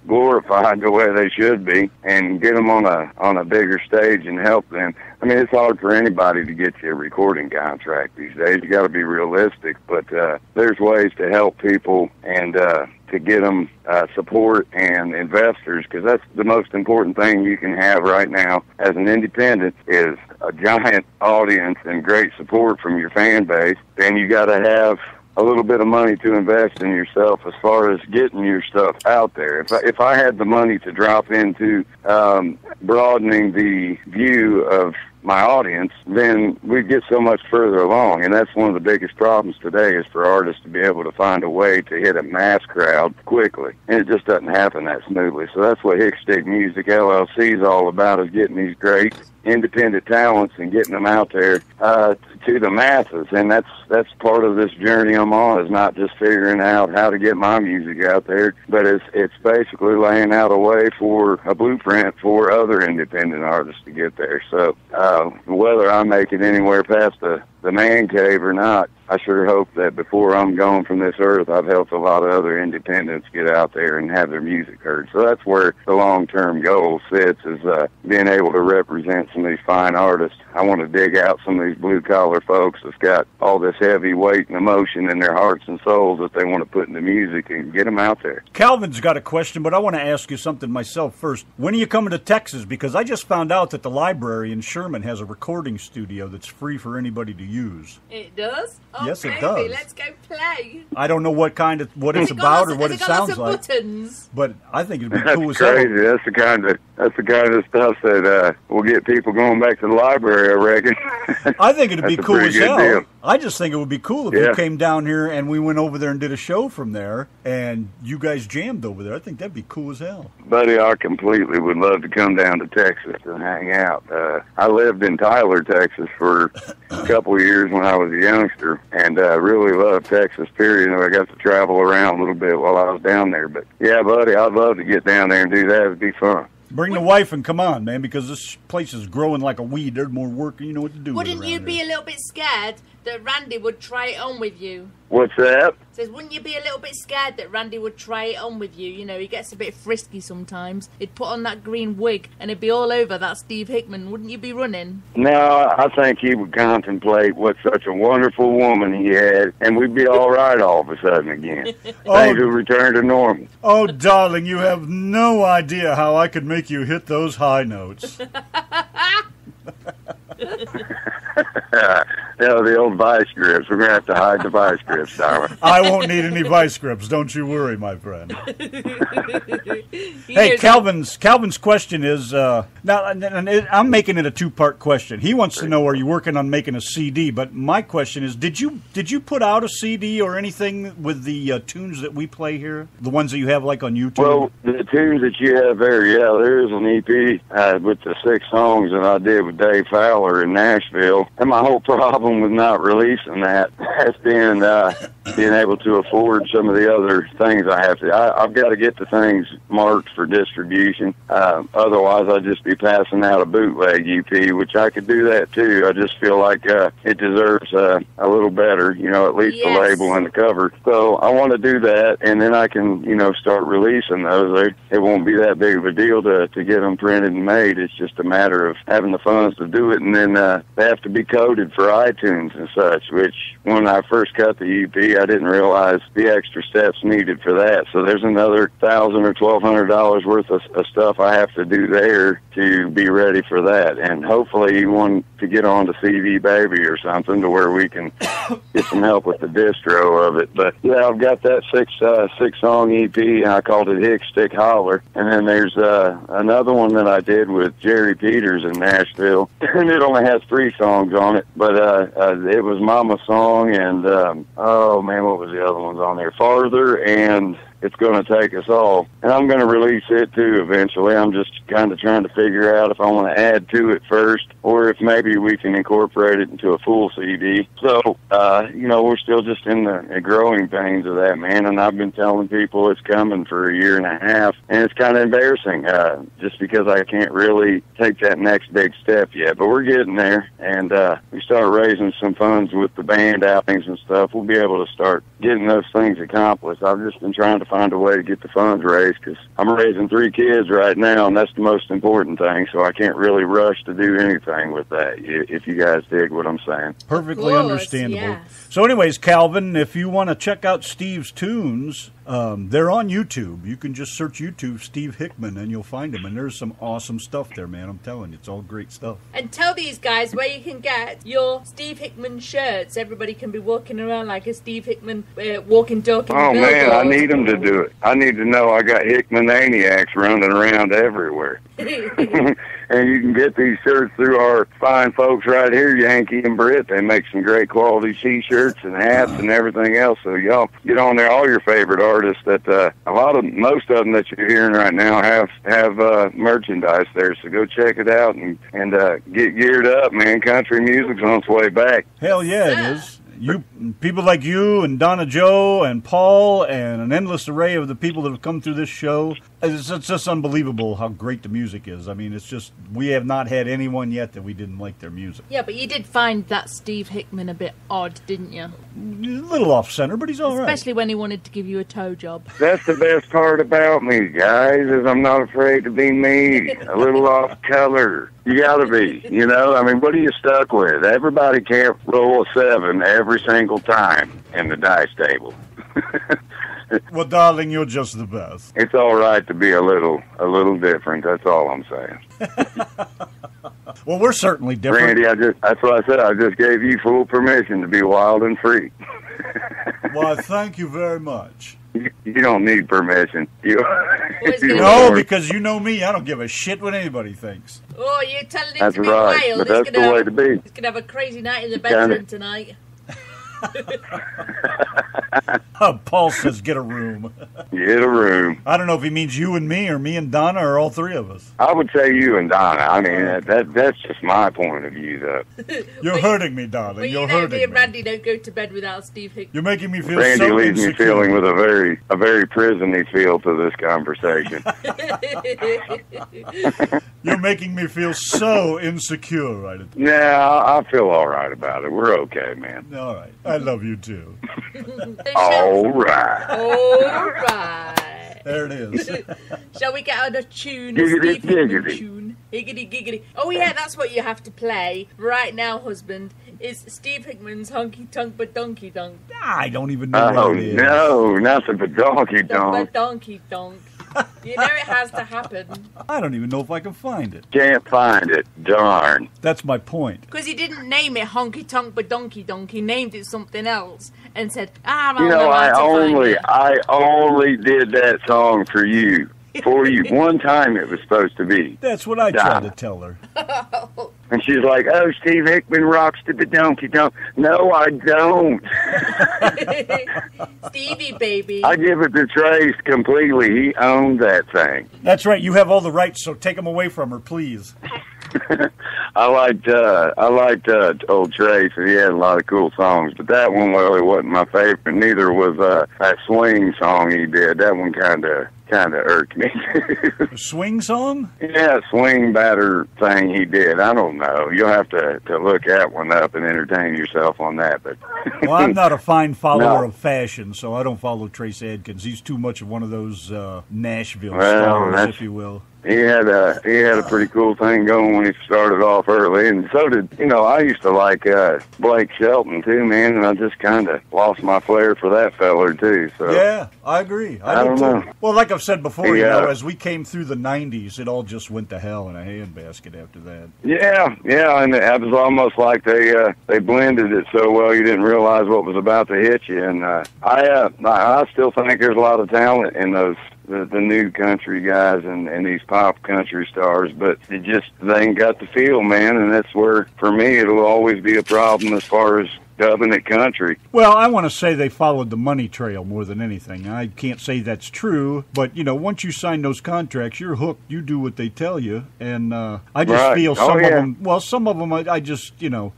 glorified the way they should be, and get them on a bigger stage and help them. I mean, it's hard for anybody to get you a recording contract these days. You got to be realistic, but there's ways to help people and to get them support and investors, because that's the most important thing you can have right now as an independent is a giant audience and great support from your fan base. Then you got to have a little bit of money to invest in yourself as far as getting your stuff out there. If I had the money to drop into broadening the view of my audience, then we'd get so much further along. And that's one of the biggest problems today, is for artists to be able to find a way to hit a mass crowd quickly. And it just doesn't happen that smoothly. So that's what Hick Stick Music LLC is all about, is getting these great independent talents and getting them out there to the masses. And that's part of this journey I'm on, is not just figuring out how to get my music out there, but it's basically laying out a way for a blueprint for other independent artists to get there. So whether I make it anywhere past the man cave or not, I sure hope that before I'm gone from this earth, I've helped a lot of other independents get out there and have their music heard. So that's where the long-term goal sits, is being able to represent some of these fine artists. I want to dig out some of these blue-collar folks that's got all this heavy weight and emotion in their hearts and souls that they want to put into music, and get them out there. Calvin's got a question, but I want to ask you something myself first. When are you coming to Texas? Because I just found out that the library in Sherman has a recording studio that's free for anybody to use. It does? Oh, yes, baby, it does. Let's go play. I don't know what it's about or what it sounds like, buttons? But I think it'd be That's cool as hell. crazy. That's the kind of stuff that will get people going back to the library, I reckon. I think it'd be That's a cool pretty as good hell. deal. I just think it would be cool if you came down here and we went over there and did a show from there, and you guys jammed over there. I think that'd be cool as hell. Buddy, I completely would love to come down to Texas and hang out. I lived in Tyler, Texas for a couple of years when I was a youngster, and really loved Texas, period. I got to travel around a little bit while I was down there. But, yeah, buddy, I'd love to get down there and do that. It'd be fun. Bring the wife and come on, man, because this place is growing like a weed. There's more work, you know what to do. Wouldn't you be a little bit scared that Randy would try it on with you? What's that? Says, wouldn't you be a little bit scared that Randy would try it on with you? You know, he gets a bit frisky sometimes. He'd put on that green wig and it'd be all over that Steve Hickman. Wouldn't you be running? No, I think he would contemplate what such a wonderful woman he had, and we'd be all right all of a sudden again. Things would return to normal. Oh, darling, you have no idea how I could make you hit those high notes. The old vice grips. We're going to have to hide the vice grips, darling. I won't need any vice grips. Don't you worry, my friend. Hey, Calvin's question is, now I'm making it a two-part question. He wants to know, are you working on making a CD? But my question is, did you put out a CD or anything with the tunes that we play here? The ones that you have like on YouTube? Well, the tunes that you have there, yeah, there is an EP with the 6 songs that I did with Dave Fowler in Nashville. And my whole problem with not releasing that has been being able to afford some of the other things I have to. I've got to get the things marked for distribution. Otherwise, I'd just be passing out a bootleg EP, which I could do that too. I just feel like it deserves a little better, at least the label and the cover. So I want to do that, and then I can, start releasing those. It won't be that big of a deal to get them printed and made. It's just a matter of having the funds to do it, and then they have to be coded for iTunes and such, which when I first cut the EP, I didn't realize the extra steps needed for that. So there's another $1,000 or $1,200 worth of stuff I have to do there to be ready for that. And hopefully when to get on to CD Baby or something to where we can get some help with the distro of it. But yeah, I've got that six song EP. I called it Hick Stick Holler. And then there's another one that I did with Jerry Peters in Nashville, and it only has 3 songs on it. But it was Mama's Song, and oh man, what was the other ones on there? Farther and It's Gonna Take Us All. And I'm going to release it too eventually. I'm just kind of trying to figure out if I want to add to it first, or if maybe we can incorporate it into a full CD. So, we're still just in the growing pains of that, man. And I've been telling people it's coming for a year and a half, and it's kind of embarrassing, just because I can't really take that next big step yet. But we're getting there, and we start raising some funds with the band outings and stuff. We'll be able to start getting those things accomplished. I've just been trying to find a way to get the funds raised, because I'm raising 3 kids right now, and that's the most important thing, so I can't really rush to do anything with that, if you guys dig what I'm saying. Perfectly understandable. Yes. So anyways, Calvin, if you want to check out Steve's tunes, they're on YouTube. You can just search YouTube Steve Hickman and you'll find them, and there's some awesome stuff there, man. I'm telling you, it's all great stuff. And tell these guys where you can get your Steve Hickman shirts. Everybody can be walking around like a Steve Hickman walking, talking Oh billboard. man, I need them to do it. I need to know I got Hickman-aniacs running around everywhere. And you can get these shirts through our fine folks right here, Yanki and Brit. They make some great quality T-shirts and hats and everything else. So y'all get on there. All your favorite artists that most of them that you're hearing right now have merchandise there. So go check it out and get geared up, man. Country music's on its way back. Hell yeah, it is. You people like you and Donna Joe and Paul and an endless array of the people that have come through this show. It's just unbelievable how great the music is. I mean, it's just, we have not had anyone yet that we didn't like their music. Yeah, but you did find that Steve Hickman a bit odd, didn't you? A little off-center, but he's all right. Especially when he wanted to give you a toe job. That's the best part about me, guys, is I'm not afraid to be me. A little off-color. You gotta be, you know? I mean, what are you stuck with? Everybody can't roll a 7 every single time in the dice table. Well, darling, you're just the best. It's all right to be a little different. That's all I'm saying. Well, we're certainly different. Randy, that's what I said. I just gave you full permission to be wild and free. Well, thank you very much. You don't need permission. No, because you know me. I don't give a shit what anybody thinks. Oh, you're telling him that's to be right, wild. But that's the way to be. He's going to have a crazy night in the bedroom tonight. Paul says get a room. Get a room. I don't know if he means you and me or me and Donna or all 3 of us. I would say you and Donna. I mean, that's just my point of view, though. You're hurting me, darling. But You're you know, hurting me and me. Randy don't go to bed without Steve Hickman. You're making me feel Randy so leaves insecure. me feeling with a very prison-y feel to this conversation. You're making me feel so insecure right at the Yeah, I feel all right about it. We're okay, man. All right. I love you, too. All right. All right. There it is. Shall we get on a tune? Giggity, Steve Hickman giggity. tune. Higgity, giggity. Oh, yeah, that's what you have to play right now, husband, is Steve Hickman's Honky Tonk But Donkey Donk. I don't even know Oh, what it is. no, nothing but donkey donk. But Donkey Donk. You know it has to happen. I don't even know if I can find it. Can't find it. Darn. That's my point. Because he didn't name it Honky Tonk But Donkey Donk. He named it something else and said, I'll You know, know how to find it. I only did that song for you. For you. One time it was supposed to be. That's what I tried Donna. to tell her. And she's like, oh, Steve Hickman rocks to the donkey donk. No, I don't. Stevie, baby. I give it to Trace completely. He owned that thing. That's right. You have all the rights, so take them away from her, please. I liked old Trace, and he had a lot of cool songs, but that one really wasn't my favorite. Neither was that swing song he did. That one kind of irked me. A swing song? Yeah, swing batter thing he did. I don't know. You'll have to look that one up and entertain yourself on that. But Well, I'm not a fine follower No. of fashion, so I don't follow Trace Adkins. He's too much of one of those Nashville Well, stars, that's- if you will. he had a pretty cool thing going when he started off early, and so did, I used to like Blake Shelton too, man, and I just kind of lost my flair for that feller too. So yeah, I agree. I don't know. Well, like I've said before, Yeah. as we came through the 90s, it all just went to hell in a handbasket after that. Yeah, and it was almost like they blended it so well you didn't realize what was about to hit you. And I still think there's a lot of talent in those the new country guys and these pop country stars, but they ain't got the feel, man. And that's where, for me, it'll always be a problem as far as dubbing it country. Well, I want to say they followed the money trail more than anything. I can't say that's true, but, once you sign those contracts, you're hooked. You do what they tell you, and I just feel some of them, I just,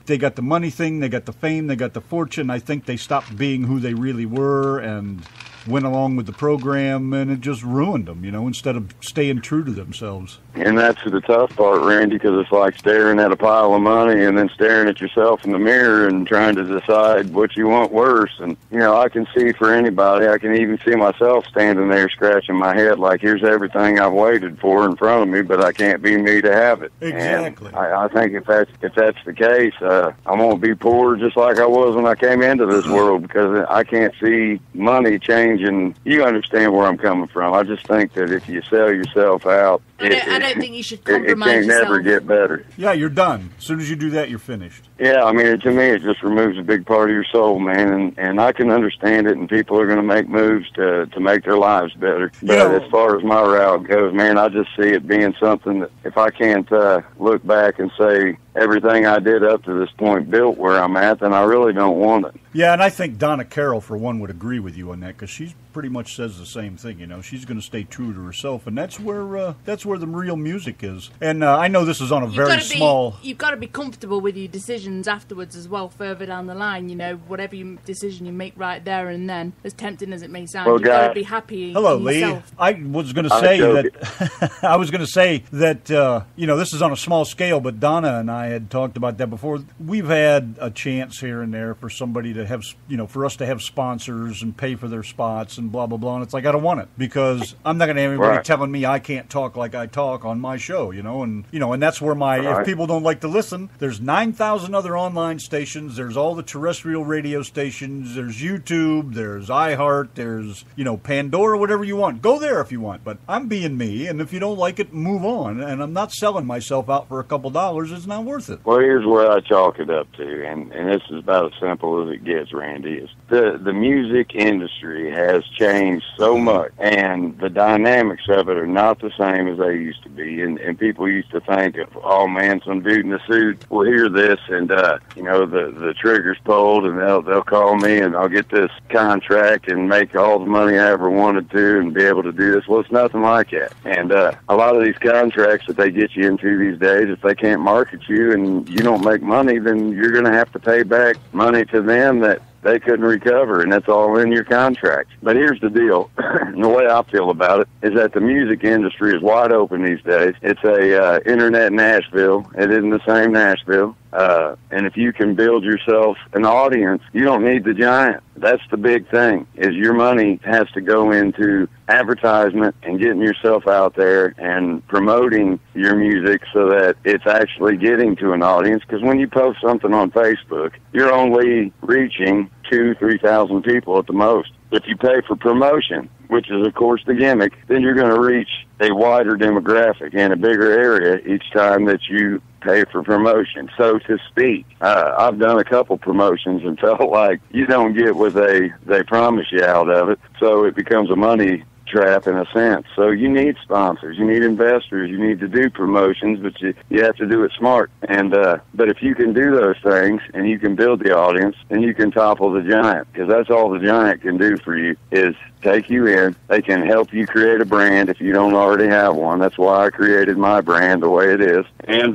they got the money thing, they got the fame, they got the fortune. I think they stopped being who they really were and went along with the program, and it just ruined them, instead of staying true to themselves. And that's the tough part, Randy, because it's like staring at a pile of money and then staring at yourself in the mirror and trying to decide what you want worse. And, I can see for anybody, I can even see myself standing there scratching my head like, here's everything I've waited for in front of me, but I can't be me to have it. Exactly. And I think if that's the case, I'm going to be poor just like I was when I came into this world, because I can't see money changing. You understand where I'm coming from. I just think that if you sell yourself out, I don't think you should compromise it can't yourself. never get better. Yeah, you're done. As soon as you do that, you're finished. Yeah, I mean, to me, it just removes a big part of your soul, man, and I can understand it, and people are going to make moves to make their lives better. But as far as my route goes, man, I just see it being something that if I can't look back and say everything I did up to this point built where I'm at, then I really don't want it. Yeah, and I think Donna Carroll, for one, would agree with you on that, because she pretty much says the same thing. She's going to stay true to herself, and that's where the real music is. And I know this is on a very small. You've got to be comfortable with your decisions afterwards as well, further down the line. Whatever decision you make right there and then, as tempting as it may sound, you've got to be happy. Hello, in Lee. yourself. I was going to say that. I was going to say that this is on a small scale, but Donna and I had talked about that before. We've had a chance here and there for somebody to have, for us to have sponsors and pay for their spots and blah blah blah. And it's like, I don't want it, because I'm not going to have anybody telling me I can't talk like I talk on my show. And that's where if people don't like to listen, there's 9,000 other online stations. There's all the terrestrial radio stations. There's YouTube. There's iHeart. There's Pandora. Whatever you want, go there if you want. But I'm being me, and if you don't like it, move on. And I'm not selling myself out for a couple dollars. It's not worth it. Well, here's where I chalk it up to, and this is about as simple as it gets, Randy. Is the music industry has changed so much, and the dynamics of it are not the same as they used to be. And people used to think of, oh man, some dude in a suit will hear this, and the trigger's pulled, and they'll call me, and I'll get this contract and make all the money I ever wanted to, and be able to do this. Well, it's nothing like that. And a lot of these contracts that they get you into these days, if they can't market you and you don't make money, then you're going to have to pay back money to them that they couldn't recover, and that's all in your contract. But here's the deal, and the way I feel about it is that the music industry is wide open these days. It's a internet Nashville. It isn't the same Nashville. And if you can build yourself an audience, you don't need the giant. That's the big thing, is your money has to go into advertisement and getting yourself out there and promoting your music so that it's actually getting to an audience. Because when you post something on Facebook, you're only reaching 2,000-3,000 people at the most. If you pay for promotion, which is, of course, the gimmick, then you're going to reach a wider demographic and a bigger area each time that you pay for promotion, so to speak. I've done a couple promotions and felt like you don't get what they promise you out of it, so it becomes a money trap in a sense. So you need sponsors, you need investors, you need to do promotions, but you have to do it smart. And but if you can do those things and you can build the audience, then you can topple the giant, because that's all the giant can do for you is take you in. They can help you create a brand if you don't already have one. That's why I created my brand the way it is. And,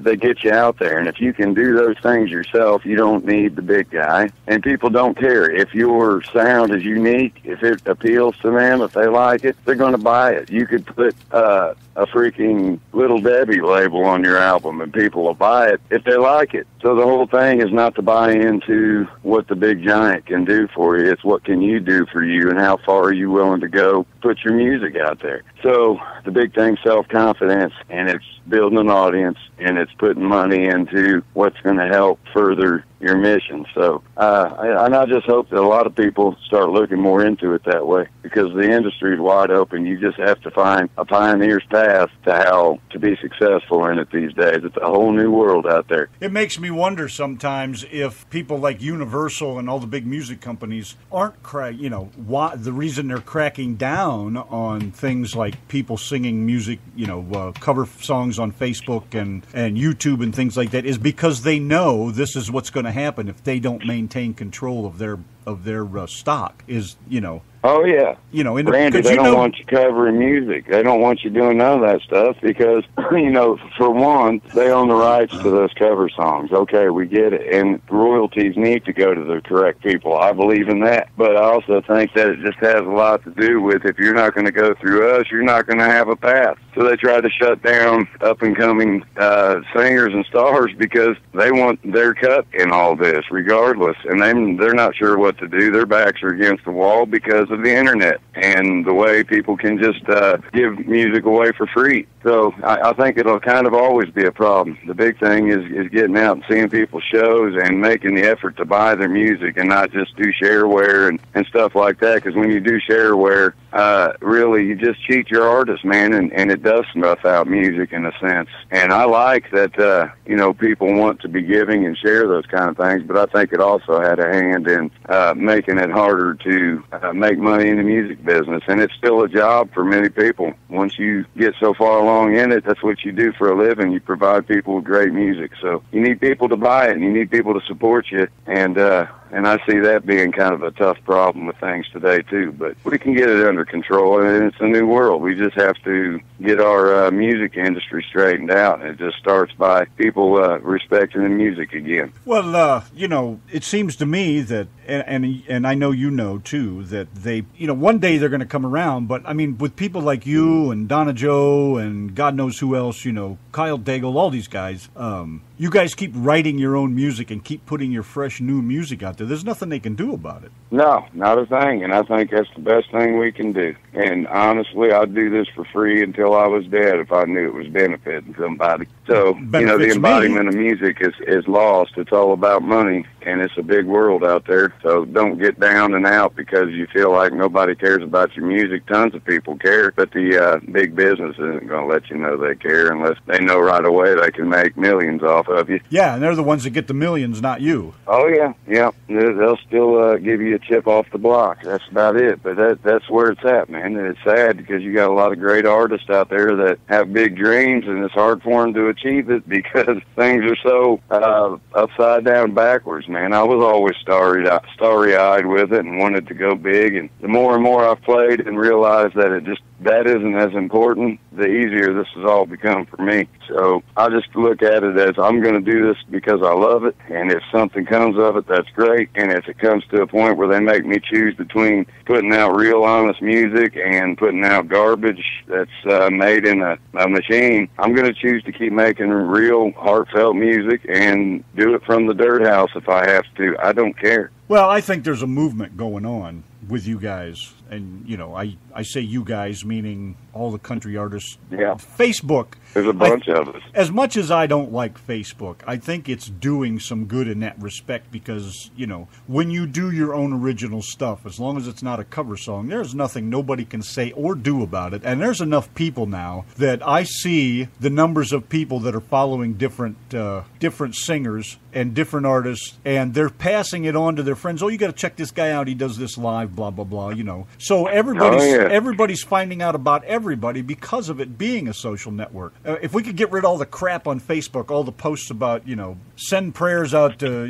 they get you out there. And if you can do those things yourself, you don't need the big guy. And people don't care. If your sound is unique, if it appeals to them, if they like it, they're going to buy it. You could put a freaking Little Debbie label on your album and people will buy it if they like it. So the whole thing is not to buy into what the big giant can do for you. It's what can you do for you and how far are you willing to go put your music out there. So the big thing's self-confidence, and it's building an audience, and it's putting money into what's going to help further your mission. So I just hope that a lot of people start looking more into it that way, because the industry is wide open. You just have to find a pioneer's path to how to be successful in it these days. It's a whole new world out there. It makes me wonder sometimes if people like Universal and all the big music companies aren't, why the reason they're cracking down on things like people singing music, cover songs on Facebook and YouTube and things like that, is because they know this is what's going to happen if they don't maintain control of their stock. Oh, yeah. Randy, they don't want you covering music. They don't want you doing none of that stuff because, for one, they own the rights to those cover songs. Okay, we get it. And royalties need to go to the correct people. I believe in that. But I also think that it just has a lot to do with, if you're not going to go through us, you're not going to have a path. So they try to shut down up-and-coming singers and stars because they want their cut in all this, regardless. And they're not sure what to do. Their backs are against the wall because of the internet and the way people can just give music away for free. So I think it'll kind of always be a problem. The big thing is getting out and seeing people's shows and making the effort to buy their music and not just do shareware and stuff like that, because when you do shareware, really you just cheat your artist, man, and it does snuff out music in a sense. And I like that, people want to be giving and share those kind of things, but I think it also had a hand in making it harder to make money in the music business. And it's still a job for many people. Once you get so far along in it, that's what you do for a living. You provide people with great music. So you need people to buy it, and you need people to support you. And I see that being kind of a tough problem with things today, too. But we can get it under control, and it's a new world. We just have to get our music industry straightened out, and it just starts by people respecting the music again. Well, it seems to me that, and I know too, that they, one day they're going to come around. But, I mean, with people like you and Donna Joe and God knows who else, Kyle Daigle, all these guys, you guys keep writing your own music and keep putting your fresh new music out there. There's nothing they can do about it. No, not a thing. And I think that's the best thing we can do. And honestly, I'd do this for free until I was dead if I knew it was benefiting somebody. So, the embodiment of music is lost. It's all about money, and it's a big world out there. So don't get down and out because you feel like nobody cares about your music. Tons of people care, but the big business isn't going to let you know they care unless they know right away they can make millions off of you. Yeah, and they're the ones that get the millions, not you. Oh, yeah. They'll still give you a chip off the block. That's about it. But that's where it's at, man. And it's sad because you got a lot of great artists out there that have big dreams, and it's hard for them to achieve it because things are so upside down backwards, man. I was always starry-eyed with it and wanted to go big. And the more and more I've played and realized that that isn't as important, the easier this has all become for me. So I just look at it as I'm going to do this because I love it, and if something comes of it, that's great. And if it comes to a point where they make me choose between putting out real honest music and putting out garbage that's made in a machine, I'm going to choose to keep making real heartfelt music and do it from the dirt house if I have to. I don't care. Well, I think there's a movement going on with you guys, and I say you guys meaning all the country artists. Yeah. Facebook. There's a bunch of us. As much as I don't like Facebook, I think it's doing some good in that respect because, when you do your own original stuff, as long as it's not a cover song, there's nothing nobody can say or do about it. And there's enough people now that I see the numbers of people that are following different singers and different artists, and they're passing it on to their friends. Oh, you got to check this guy out. He does this live, blah, blah, blah, So everybody's finding out about everybody because of it being a social network. If we could get rid of all the crap on Facebook, all the posts about, send prayers out to,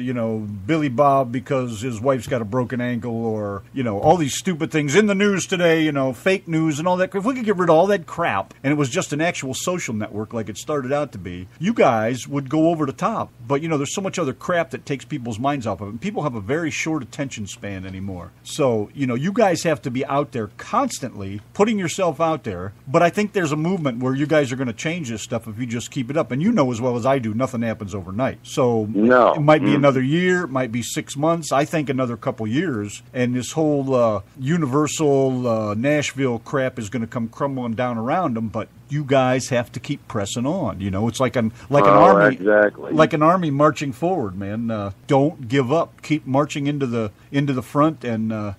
Billy Bob because his wife's got a broken ankle, or, all these stupid things in the news today, fake news and all that. If we could get rid of all that crap and it was just an actual social network like it started out to be, you guys would go over the top. But, there's so much much other crap that takes people's minds off of it. And people have a very short attention span anymore. So, you guys have to be out there constantly, putting yourself out there. But I think there's a movement where you guys are going to change this stuff if you just keep it up. And you know as well as I do, nothing happens overnight. So no. It might be another year, it might be 6 months. I think another couple years. And this whole Universal Nashville crap is going to come crumbling down around them. But you guys have to keep pressing on. It's like an army, exactly. Like an army marching forward, man. Don't give up. Keep marching into the front, and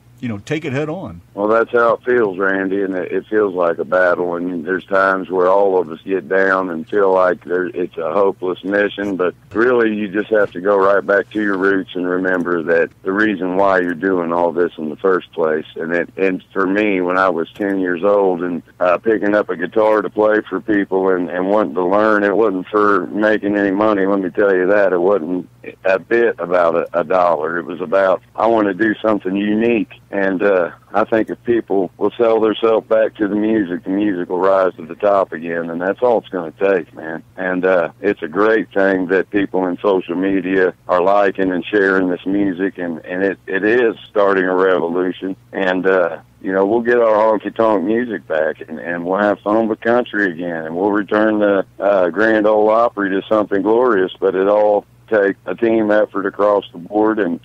take it head on. Well, that's how it feels, Randy, and it feels like a battle. And there's times where all of us get down and feel like it's a hopeless mission. But really, you just have to go right back to your roots and remember that the reason why you're doing all this in the first place. And for me, when I was 10 years old and picking up a guitar to play for people and wanting to learn, it wasn't for making any money. Let me tell you that. It wasn't a bit about a dollar. It was about, I want to do something unique. And I think if people will sell themselves back to the music will rise to the top again, and that's all it's going to take, man. And it's a great thing that people in social media are liking and sharing this music, and it is starting a revolution. And we'll get our honky-tonk music back, and we'll have fun with country again, and we'll return the Grand Ole Opry to something glorious, but it all take a team effort across the board. And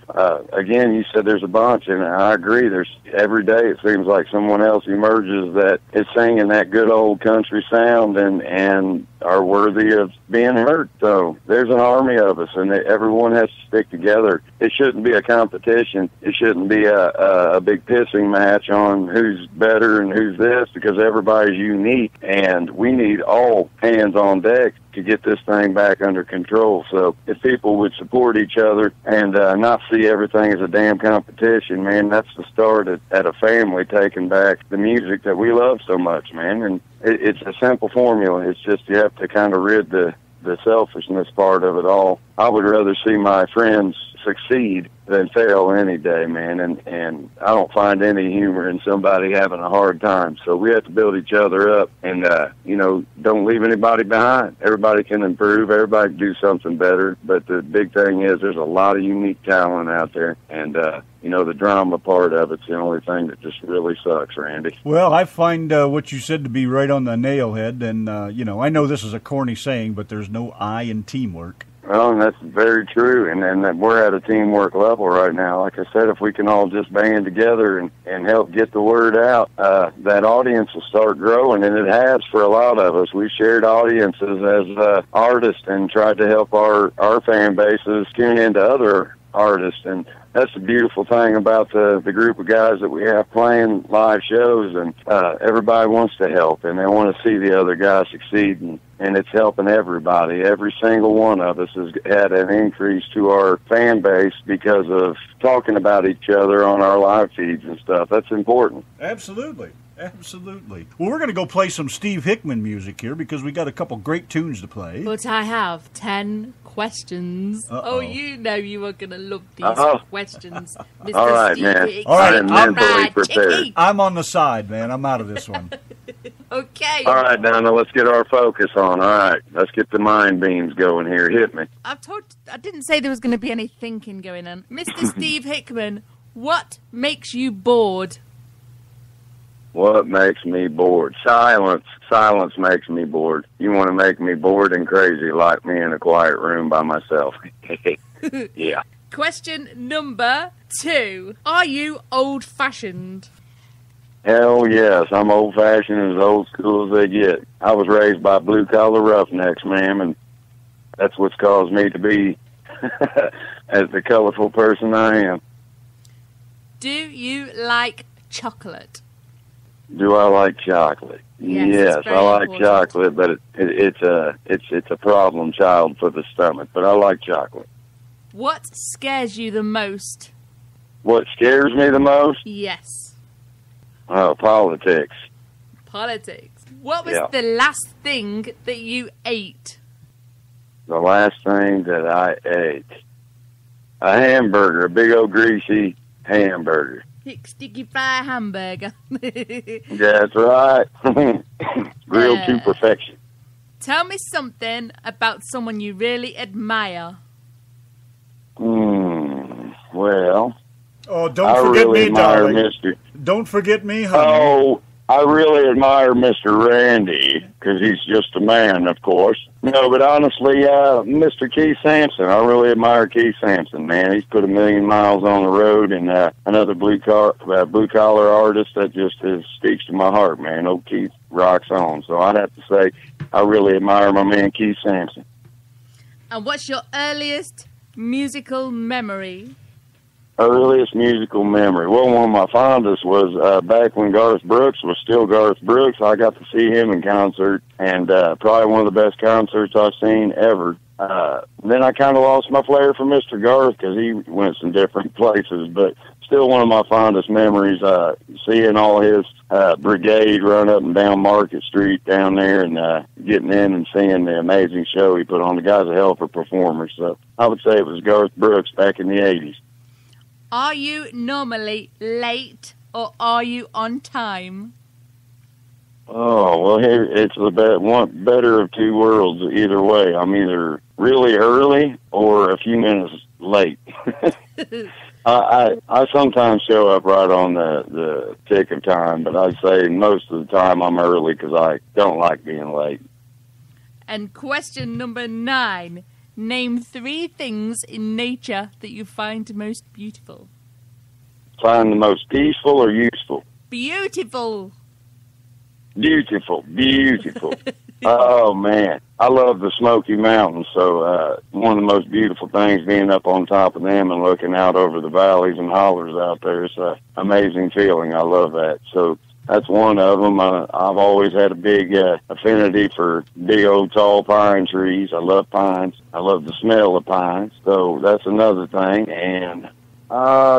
again, you said there's a bunch, and I agree. There's every day it seems like someone else emerges that is singing that good old country sound and are worthy of being heard. So there's an army of us, and everyone has to stick together. It shouldn't be a competition. It shouldn't be a big pissing match on who's better and who's this, because everybody's unique, and we need all hands on deck to get this thing back under control. So if people would support each other and not see everything as a damn competition, man, that's the start at a family taking back the music that we love so much, man. And it's a simple formula. It's just you have to kind of rid the selfishness part of it all. I would rather see my friends succeed than fail any day, man. And I don't find any humor in somebody having a hard time. So we have to build each other up and, don't leave anybody behind. Everybody can improve. Everybody can do something better. But the big thing is there's a lot of unique talent out there. And, the drama part of it's the only thing that just really sucks, Randy. Well, I find what you said to be right on the nail head. And, I know this is a corny saying, but there's no I in teamwork. Well, and that's very true, and we're at a teamwork level right now. Like I said, if we can all just band together and help get the word out, that audience will start growing, and it has for a lot of us. We've shared audiences as artists and tried to help our fan bases tune into other artists, and that's the beautiful thing about the group of guys that we have playing live shows, and everybody wants to help, and they want to see the other guys succeed, and it's helping everybody. Every single one of us has had an increase to our fan base because of talking about each other on our live feeds and stuff. That's important. Absolutely. Absolutely. Well, we're going to go play some Steve Hickman music here because we got a couple great tunes to play. But I have 10 questions. Uh-oh. Oh, you know you are going to love these questions, Mr. All right, Steve man. Hickman. All right, I'm mentally prepared. Chicky. I'm on the side, man. I'm out of this one. Okay. All right, Donna, let's get our focus on. All right, let's get the mind beams going here. Hit me. I didn't say there was going to be any thinking going on. Mr. Steve Hickman, what makes you bored? What makes me bored? Silence. Silence makes me bored. You want to make me bored and crazy, lock me in a quiet room by myself. Yeah. Question number 2. Are you old-fashioned? Hell yes. I'm old-fashioned, as old school as they get. I was raised by blue-collar roughnecks, ma'am, and that's what's caused me to be as the colorful person I am. Do you like chocolate? Do I like chocolate? Yes, I like important. chocolate, but it's a problem child for the stomach. But I like chocolate. What scares you the most? What scares me the most? Yes. Oh, politics. Politics. What was Yeah. the last thing that you ate? The last thing that I ate, a hamburger, a big old greasy hamburger. Sticky fry hamburger. That's right. Grilled to perfection. Tell me something about someone you really admire. Well, Oh, don't I forget really me, admire darling. Mr. Don't forget me, honey. Oh, I really admire Mr. Randy because he's just a man, of course. No, but honestly, Mr. Keith Sampson, I really admire Keith Sampson, man. He's put 1,000,000 miles on the road, and another blue collar artist that just speaks to my heart, man. Old Keith rocks on. So I'd have to say I really admire my man Keith Sampson. And what's your earliest musical memory? Earliest musical memory. Well, one of my fondest was back when Garth Brooks was still Garth Brooks. I got to see him in concert, and probably one of the best concerts I've seen ever. Then I kind of lost my flair for Mr. Garth because he went some different places, but still one of my fondest memories, seeing all his brigade run up and down Market Street down there and getting in and seeing the amazing show he put on. The guy's a hell of a performer, so I would say it was Garth Brooks back in the 80s. Are you normally late or are you on time? Oh, well, here it's the better of two worlds either way. I'm either really early or a few minutes late. I sometimes show up right on the tick of time, but I'd say most of the time I'm early because I don't like being late. And question number 9. Name 3 things in nature that you find most beautiful. Find the most peaceful or useful? Beautiful. Beautiful. Oh, man. I love the Smoky Mountains, so one of the most beautiful things being up on top of them and looking out over the valleys and hollers out there is an amazing feeling. I love that. So that's one of them. I've always had a big affinity for big old tall pine trees. I love pines. I love the smell of pines. So that's another thing. And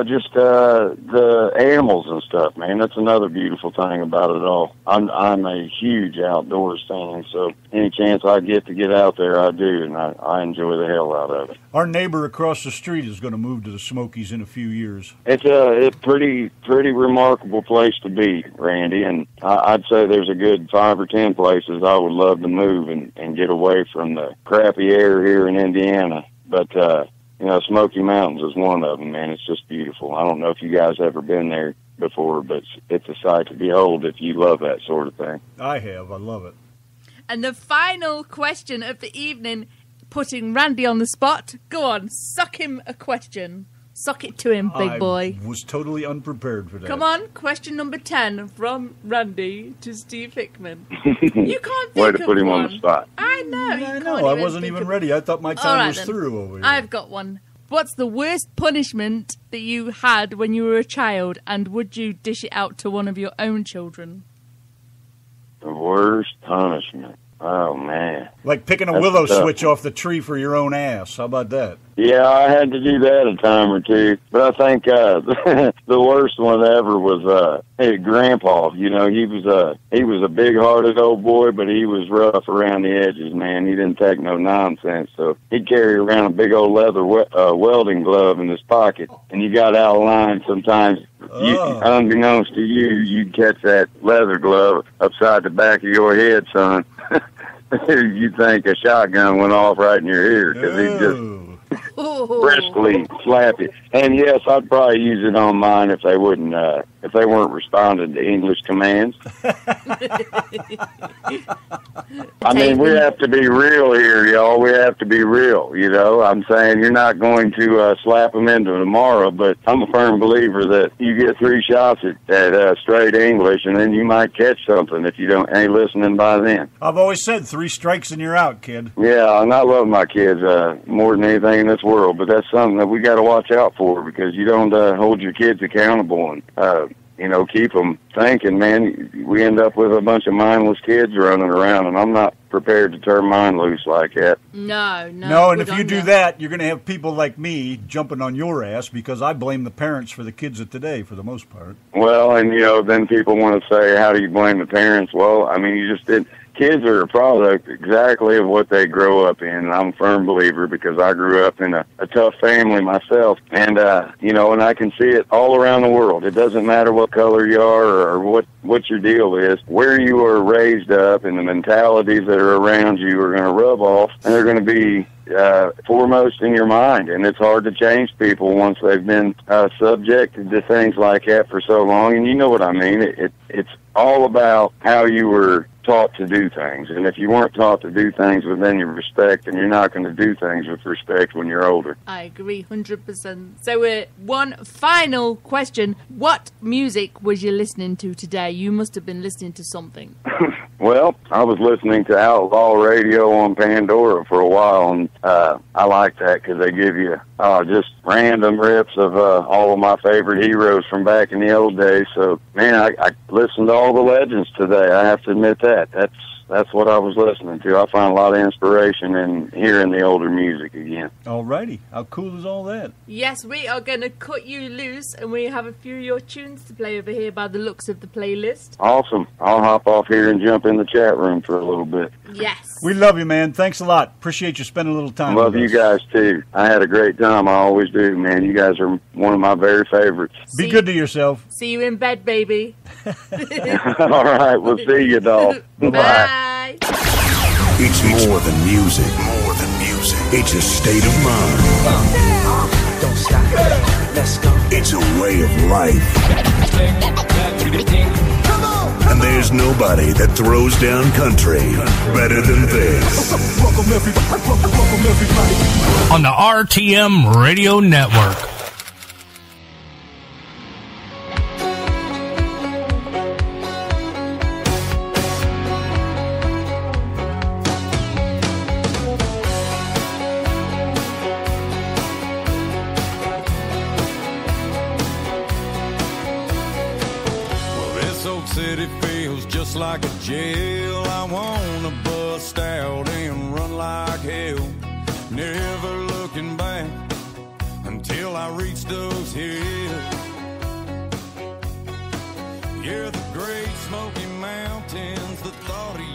just the animals and stuff, man. That's another beautiful thing about it all. I'm a huge outdoors fan, so any chance I get to get out there, I do, and I enjoy the hell out of it. Our neighbor across the street is going to move to the Smokies in a few years. It's a pretty remarkable place to be, Randy, and I'd say there's a good 5 or 10 places I would love to move and get away from the crappy air here in Indiana. But Smoky Mountains is one of them, man. It's just beautiful. I don't know if you guys ever been there before, but it's a sight to behold if you love that sort of thing. I have. I love it. And the final question of the evening, putting Randy on the spot. Go on, suck him a question. Suck it to him, big boy. I was totally unprepared for that. Come on, question number 10 from Randy to Steve Hickman. You can't think Way to put him one. on the spot. I know. I know. I wasn't even ready. I thought my time was through over here. I've got one. What's the worst punishment that you had when you were a child, and would you dish it out to one of your own children? The worst punishment. Oh, man. Like picking a willow switch off the tree for your own ass. How about that? Yeah, I had to do that a time or two. But I think the worst one ever was Grandpa. You know, he was a big-hearted old boy, but he was rough around the edges, man. He didn't take no nonsense. So he'd carry around a big old leather welding glove in his pocket, and you got out of line sometimes. Unbeknownst to you, you'd catch that leather glove upside the back of your head, son. You'd think a shotgun went off right in your ear because he'd just briskly slap you. And yes, I'd probably use it on mine if they weren't responding to English commands. I mean, we have to be real here, y'all. We have to be real, you know. I'm saying you're not going to slap them into tomorrow, but I'm a firm believer that you get 3 shots at straight English, and then you might catch something if you ain't listening by then. I've always said 3 strikes and you're out, kid. Yeah, and I love my kids more than anything in this world, but that's something that we got to watch out for because you don't hold your kids accountable and keep them thinking, man. We end up with a bunch of mindless kids running around, and I'm not prepared to turn mine loose like that. No, and if you do that, you're going to have people like me jumping on your ass because I blame the parents for the kids of today for the most part. Well, and, then people want to say, how do you blame the parents? Well, I mean, you just didn't. Kids are a product exactly of what they grow up in. And I'm a firm believer because I grew up in a tough family myself. And, and I can see it all around the world. It doesn't matter what color you are or what your deal is. Where you are raised up and the mentalities that are around you are going to rub off, and they're going to be foremost in your mind, and it's hard to change people once they've been subjected to things like that for so long. And you know what I mean. It's all about how you were taught to do things, and if you weren't taught to do things with any respect, then you're not going to do things with respect when you're older. I agree 100%. So one final question: what music was you listening to today? You must have been listening to something. Well, I was listening to Outlaw Radio on Pandora for a while, and I like that because they give you just random rips of all of my favorite heroes from back in the old days. So, man, I listened to all the legends today. I have to admit that. That's what I was listening to. I find a lot of inspiration in hearing the older music again. All righty. How cool is all that? Yes, we are going to cut you loose, and we have a few of your tunes to play over here by the looks of the playlist. Awesome. I'll hop off here and jump in the chat room for a little bit. Yes. We love you, man. Thanks a lot. Appreciate you spending a little time with us. Love you guys, too. I had a great time. I always do, man. You guys are one of my very favorites. Be good to yourself. See you in bed, baby. All right. We'll see you, doll. Bye. It's more than music. More than music. It's a state of mind. Don't stop. Let's go. It's a way of life. Come on. And there's nobody that throws down country better than this. Welcome everybody. On the RTM Radio Network. Like a jail, I wanna bust out and run like hell, never looking back until I reach those hills. Yeah, the great Smoky Mountains, the thought of